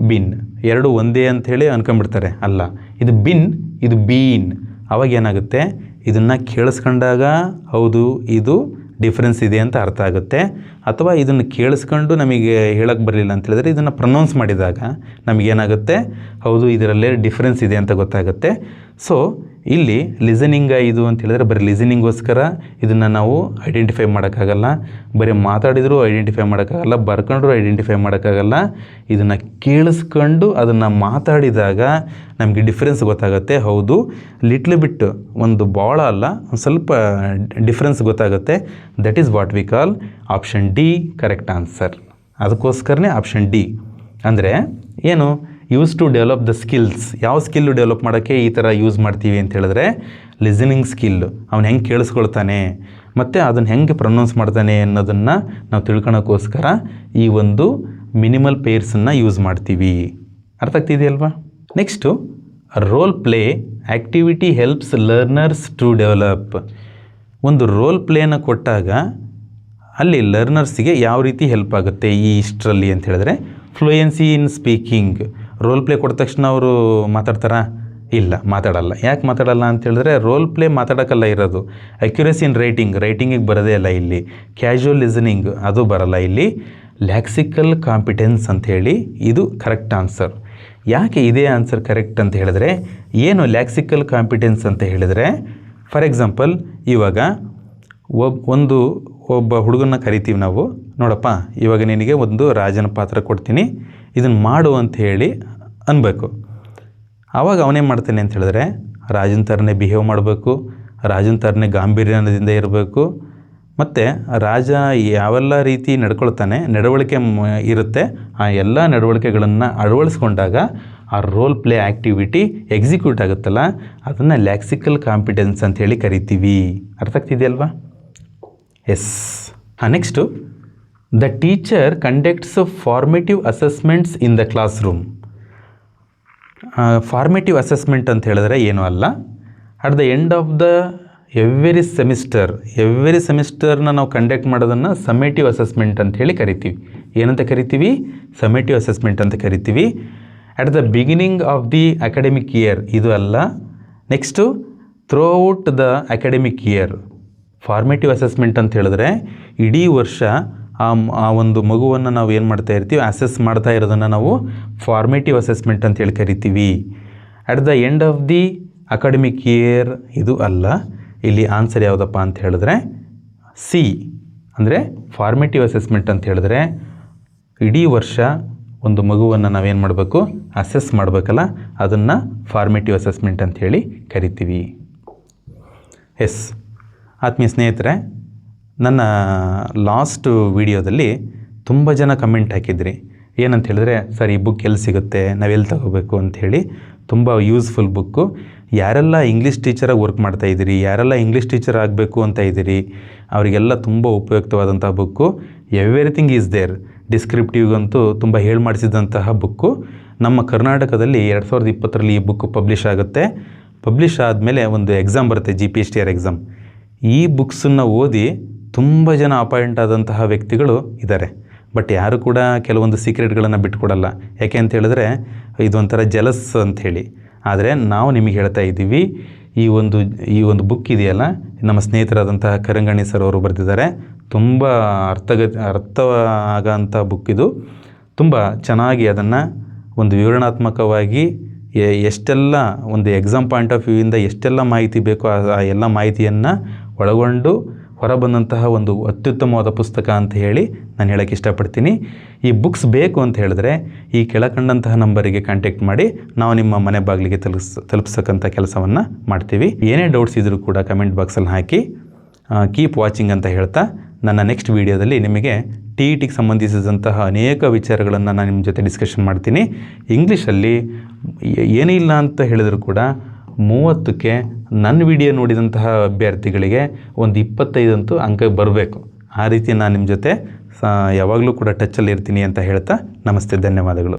Speaker 1: ಬಿನ್ ಎರಡು ಒಂದೇ ಅಂಥೇಳಿ ಅನ್ಕೊಂಡ್ಬಿಡ್ತಾರೆ. ಅಲ್ಲ, ಇದು ಬಿನ್, ಇದು ಬೀನ್. ಅವಾಗ ಏನಾಗುತ್ತೆ, ಇದನ್ನು ಕೇಳಿಸ್ಕೊಂಡಾಗ ಹೌದು ಇದು ಡಿಫ್ರೆನ್ಸ್ ಇದೆ ಅಂತ ಅರ್ಥ ಆಗುತ್ತೆ. ಅಥವಾ ಇದನ್ನು ಕೇಳಿಸ್ಕೊಂಡು ನಮಗೆ ಹೇಳಕ್ಕೆ ಬರಲಿಲ್ಲ ಅಂತ ಹೇಳಿದ್ರೆ ಇದನ್ನು ಪ್ರೊನೌನ್ಸ್ ಮಾಡಿದಾಗ ನಮಗೇನಾಗುತ್ತೆ, ಹೌದು ಇದರಲ್ಲೇ ಡಿಫ್ರೆನ್ಸ್ ಇದೆ ಅಂತ ಗೊತ್ತಾಗುತ್ತೆ. ಸೊ ಇಲ್ಲಿ ಲಿಸನಿಂಗ ಇದು ಅಂತ ಹೇಳಿದ್ರೆ ಬರೀ ಲಿಸನಿಂಗೋಸ್ಕರ ಇದನ್ನು ನಾವು ಐಡೆಂಟಿಫೈ ಮಾಡೋಕ್ಕಾಗಲ್ಲ. ಬರೀ ಮಾತಾಡಿದರೂ ಐಡೆಂಟಿಫೈ ಮಾಡೋಕ್ಕಾಗಲ್ಲ, ಬರ್ಕೊಂಡ್ರೂ ಐಡೆಂಟಿಫೈ ಮಾಡೋಕ್ಕಾಗಲ್ಲ. ಇದನ್ನು ಕೇಳಿಸ್ಕೊಂಡು ಅದನ್ನು ಮಾತಾಡಿದಾಗ ನಮಗೆ ಡಿಫ್ರೆನ್ಸ್ ಗೊತ್ತಾಗುತ್ತೆ. ಹೌದು, ಲಿಟ್ಲ್ ಬಿಟ್ಟು, ಒಂದು ಭಾಳ ಅಲ್ಲ, ಒಂದು ಸ್ವಲ್ಪ ಡಿಫ್ರೆನ್ಸ್ ಗೊತ್ತಾಗುತ್ತೆ. That is what we call option D correct answer. ಅದಕ್ಕೋಸ್ಕರನೇ ಆಪ್ಷನ್ ಡಿ ಅಂದರೆ ಏನು, use to develop the skills. ಯಾವ ಸ್ಕಿಲ್ಲು ಡೆವಲಪ್ ಮಾಡೋಕ್ಕೆ ಈ ಥರ ಯೂಸ್ ಮಾಡ್ತೀವಿ ಅಂತ ಹೇಳಿದ್ರೆ ಲಿಸನಿಂಗ್ ಸ್ಕಿಲ್ಲು. ಅವನು ಹೆಂಗೆ ಕೇಳಿಸ್ಕೊಳ್ತಾನೆ ಮತ್ತು ಅದನ್ನು ಹೆಂಗೆ ಪ್ರೊನೌನ್ಸ್ ಮಾಡ್ತಾನೆ ಅನ್ನೋದನ್ನು ನಾವು ತಿಳ್ಕೊಳೋಕ್ಕೋಸ್ಕರ ಈ ಒಂದು ಮಿನಿಮಲ್ ಪೇರ್ಸನ್ನು ಯೂಸ್ ಮಾಡ್ತೀವಿ. ಅರ್ಥ ಆಗ್ತಿದೆಯಲ್ವಾ? Next role play activity helps learners to develop. ಒಂದು ರೋಲ್ ಪ್ಲೇನ ಕೊಟ್ಟಾಗ ಅಲ್ಲಿ ಲರ್ನರ್ಸಿಗೆ ಯಾವ ರೀತಿ ಹೆಲ್ಪ್ ಆಗುತ್ತೆ ಈ ಇಷ್ಟರಲ್ಲಿ ಅಂತ ಹೇಳಿದ್ರೆ, ಫ್ಲೂಯೆನ್ಸಿ ಇನ್ ಸ್ಪೀಕಿಂಗ್. ರೋಲ್ ಪ್ಲೇ ಕೊಟ್ಟ ತಕ್ಷಣ ಅವರು ಮಾತಾಡ್ತಾರಾ? ಇಲ್ಲ, ಮಾತಾಡಲ್ಲ. ಯಾಕೆ ಮಾತಾಡಲ್ಲ ಅಂತ ಹೇಳಿದ್ರೆ ರೋಲ್ ಪ್ಲೇ ಮಾತಾಡೋಕ್ಕಲ್ಲ ಇರೋದು. ಅಕ್ಯುರೇಸಿ ಇನ್ ರೈಟಿಂಗಿಗೆ ಬರೋದೇ ಇಲ್ಲ ಇಲ್ಲಿ. ಕ್ಯಾಶುವಲ್ ಲಿಸನಿಂಗ್ ಅದು ಬರಲ್ಲ ಇಲ್ಲಿ. ಲ್ಯಾಕ್ಸಿಕಲ್ ಕಾಂಪಿಟೆನ್ಸ್ ಅಂಥೇಳಿ ಇದು ಕರೆಕ್ಟ್ ಆನ್ಸರ್. ಯಾಕೆ ಇದೇ ಆನ್ಸರ್ ಕರೆಕ್ಟ್ ಅಂತ ಹೇಳಿದ್ರೆ, ಏನು ಲ್ಯಾಕ್ಸಿಕಲ್ ಕಾಂಪಿಟೆನ್ಸ್ ಅಂತ ಹೇಳಿದರೆ, ಫಾರ್ ಎಕ್ಸಾಂಪಲ್ ಇವಾಗ ಒಬ್ಬ ಹುಡುಗನ್ನ ಕರಿತೀವಿ ನಾವು, ನೋಡಪ್ಪ ಇವಾಗ ನಿನಗೆ ಒಂದು ರಾಜನ ಪಾತ್ರ ಕೊಡ್ತೀನಿ, ಇದನ್ನು ಮಾಡು ಅಂತ ಹೇಳಿ ಅನ್ಬೇಕು. ಆವಾಗ ಅವನೇನು ಮಾಡ್ತಾನೆ ಅಂತ ಹೇಳಿದ್ರೆ ರಾಜನ ಥರನೇ ಬಿಹೇವ್ ಮಾಡಬೇಕು, ರಾಜನ ಥರನೇ ಗಾಂಭೀರ್ಯದಿಂದ ಇರಬೇಕು. ಮತ್ತು ರಾಜ ಯಾವೆಲ್ಲ ರೀತಿ ನಡ್ಕೊಳ್ತಾನೆ, ನಡವಳಿಕೆ ಇರುತ್ತೆ, ಆ ಎಲ್ಲ ನಡವಳಿಕೆಗಳನ್ನು ಅಳವಡಿಸ್ಕೊಂಡಾಗ ಆ ರೋಲ್ ಪ್ಲೇ ಆ್ಯಕ್ಟಿವಿಟಿ ಎಕ್ಸಿಕ್ಯೂಟ್ ಆಗುತ್ತಲ್ಲ, ಅದನ್ನು ಲ್ಯಾಕ್ಸಿಕಲ್ ಕಾಂಪಿಟೆನ್ಸ್ ಅಂಥೇಳಿ ಕರಿತೀವಿ. ಅರ್ಥ ಆಗ್ತಿದೆಯಲ್ವಾ? Yes. Next the teacher conducts formative assessments in the class room. Formative assessment ಅಂತ ಹೇಳಿದ್ರೆ ಏನೂ ಅಲ್ಲ, at the end of the every ಸೆಮಿಸ್ಟರ್ನ ನಾವು ಕಂಡಕ್ಟ್ ಮಾಡೋದನ್ನು ಸಮೇಟಿವ್ ಅಸೆಸ್ಮೆಂಟ್ ಅಂತ ಹೇಳಿ ಕರಿತೀವಿ. ಏನಂತ ಕರಿತೀವಿ? ಸಮೇಟಿವ್ ಅಸೆಸ್ಮೆಂಟ್ ಅಂತ ಕರಿತೀವಿ. At the beginning of the academic year ಇದು ಅಲ್ಲ. Next throughout the academic year. Formative assessment ಅಂತ ಹೇಳಿದ್ರೆ ಇಡೀ ವರ್ಷ ಆ ಒಂದು ಮಗುವನ್ನು ನಾವು ಏನು ಮಾಡ್ತಾ ಇರ್ತೀವಿ, ಅಸೆಸ್ ಮಾಡ್ತಾ ಇರೋದನ್ನು ನಾವು ಫಾರ್ಮೇಟಿವ್ ಅಸೆಸ್ಮೆಂಟ್ ಅಂತ ಹೇಳಿ ಕರಿತೀವಿ. At the end of the academic year ಇದು ಅಲ್ಲ. ಇಲ್ಲಿ ಆನ್ಸರ್ ಯಾವುದಪ್ಪ ಅಂತ ಹೇಳಿದ್ರೆ ಸಿ, ಅಂದರೆ ಫಾರ್ಮೇಟಿವ್ ಅಸೆಸ್ಮೆಂಟ್ ಅಂತ ಹೇಳಿದ್ರೆ ಇಡೀ ವರ್ಷ ಒಂದು ಮಗುವನ್ನು ನಾವೇನು ಮಾಡಬೇಕು, ಅಸೆಸ್ ಮಾಡಬೇಕಲ್ಲ, ಅದನ್ನು ಫಾರ್ಮೇಟಿವ್ ಅಸೆಸ್ಮೆಂಟ್ ಅಂತ ಹೇಳಿ ಕರಿತೀವಿ. ಎಸ್ ಆತ್ಮೀಯ ಸ್ನೇಹಿತರೆ, ನನ್ನ ಲಾಸ್ಟ್ ವಿಡಿಯೋದಲ್ಲಿ ತುಂಬ ಜನ ಕಮೆಂಟ್ ಹಾಕಿದ್ರಿ. ಏನಂತ ಹೇಳಿದ್ರೆ, ಸರ್ ಈ ಬುಕ್ ಎಲ್ಲಿ ಸಿಗುತ್ತೆ, ನಾವೆಲ್ಲಿ ತಗೋಬೇಕು ಅಂಥೇಳಿ. ತುಂಬ ಯೂಸ್ಫುಲ್ ಬುಕ್ಕು. ಯಾರೆಲ್ಲ ಇಂಗ್ಲೀಷ್ ಟೀಚರಾಗಿ ವರ್ಕ್ ಮಾಡ್ತಾಯಿದ್ದೀರಿ, ಯಾರೆಲ್ಲ ಇಂಗ್ಲೀಷ್ ಟೀಚರ್ ಆಗಬೇಕು ಅಂತ ಇದ್ದೀರಿ, ಅವರಿಗೆಲ್ಲ ತುಂಬ ಉಪಯುಕ್ತವಾದಂಥ ಬುಕ್ಕು. Everything is there. ಡಿಸ್ಕ್ರಿಪ್ಟಿವ್ಗಂತೂ ತುಂಬ ಹೇಳಿ ಮಾಡಿಸಿದಂತಹ ಬುಕ್ಕು. ನಮ್ಮ ಕರ್ನಾಟಕದಲ್ಲಿ 2020ರಲ್ಲಿ ಈ ಬುಕ್ ಪಬ್ಲಿಷ್ ಆಗುತ್ತೆ. ಪಬ್ಲಿಷ್ ಆದಮೇಲೆ ಒಂದು ಎಕ್ಸಾಮ್ ಬರುತ್ತೆ, GPSTR ಎಕ್ಸಾಮ್. ಈ ಬುಕ್ಸನ್ನು ಓದಿ ತುಂಬ ಜನ ಅಪಾಯಿಂಟ್ ಆದಂತಹ ವ್ಯಕ್ತಿಗಳು ಇದ್ದಾರೆ. ಬಟ್ ಯಾರು ಕೂಡ ಕೆಲವೊಂದು ಸೀಕ್ರೆಟ್ಗಳನ್ನು ಬಿಟ್ಕೊಡಲ್ಲ. ಯಾಕೆ ಅಂತ ಹೇಳಿದ್ರೆ ಇದೊಂಥರ ಜಲಸ್ ಅಂಥೇಳಿ. ಆದರೆ ನಾವು ನಿಮಗೆ ಹೇಳ್ತಾ ಇದ್ದೀವಿ, ಈ ಒಂದು ಬುಕ್ ಇದೆಯಲ್ಲ, ನಮ್ಮ ಸ್ನೇಹಿತರಾದಂತಹ ಕರಂಗಣಿ ಸರ್ ಅವರು ಬರೆದಿದ್ದಾರೆ. ತುಂಬ ಅರ್ಥ ಆಗೋಂಥ ಬುಕ್ ಇದು. ತುಂಬ ಚೆನ್ನಾಗಿ ಅದನ್ನು ಒಂದು ವಿವರಣಾತ್ಮಕವಾಗಿ ಎಷ್ಟೆಲ್ಲ ಒಂದು ಎಕ್ಸಾಮ್ ಪಾಯಿಂಟ್ ಆಫ್ ವ್ಯೂಯಿಂದ ಎಷ್ಟೆಲ್ಲ ಮಾಹಿತಿ ಬೇಕೋ ಆ ಎಲ್ಲ ಮಾಹಿತಿಯನ್ನು ಒಳಗೊಂಡು ಹೊರಬಂದಂತಹ ಒಂದು ಅತ್ಯುತ್ತಮವಾದ ಪುಸ್ತಕ ಅಂತ ಹೇಳಿ ನಾನು ಹೇಳೋಕ್ಕೆ ಇಷ್ಟಪಡ್ತೀನಿ. ಈ ಬುಕ್ಸ್ ಬೇಕು ಅಂತ ಹೇಳಿದ್ರೆ ಈ ಕೆಳಕಂಡಂತಹ ನಂಬರಿಗೆ ಕಾಂಟ್ಯಾಕ್ಟ್ ಮಾಡಿ ನಾವು ನಿಮ್ಮ ಮನೆ ಬಾಗಿಲಿಗೆ ತಲುಪಿಸಕ್ಕಂಥ ಕೆಲಸವನ್ನು ಮಾಡ್ತೀವಿ. ಏನೇ ಡೌಟ್ಸ್ ಇದ್ದರೂ ಕೂಡ ಕಮೆಂಟ್ ಬಾಕ್ಸಲ್ಲಿ ಹಾಕಿ. ಕೀಪ್ ವಾಚಿಂಗ್ ಅಂತ ಹೇಳ್ತಾ ನನ್ನ ನೆಕ್ಸ್ಟ್ ವೀಡಿಯೋದಲ್ಲಿ ನಿಮಗೆ TETಗೆ ಸಂಬಂಧಿಸಿದಂತಹ ಅನೇಕ ವಿಚಾರಗಳನ್ನು ನಾನು ನಿಮ್ಮ ಜೊತೆ ಡಿಸ್ಕಷನ್ ಮಾಡ್ತೀನಿ. ಇಂಗ್ಲೀಷಲ್ಲಿ ಏನೇ ಇಲ್ಲ ಅಂತ ಹೇಳಿದರೂ ಕೂಡ 30ಕ್ಕೆ ನನ್ನ ವಿಡಿಯೋ ನೋಡಿದಂತಹ ಅಭ್ಯರ್ಥಿಗಳಿಗೆ ಒಂದು 25 ಅಂತೂ ಅಂಕ ಬರಬೇಕು. ಆ ರೀತಿ ನಾನು ನಿಮ್ಮ ಜೊತೆ ಯಾವಾಗಲೂ ಕೂಡ ಟಚ್ಚಲ್ಲಿ ಇರ್ತೀನಿ ಅಂತ ಹೇಳ್ತಾ ನಮಸ್ತೆ, ಧನ್ಯವಾದಗಳು.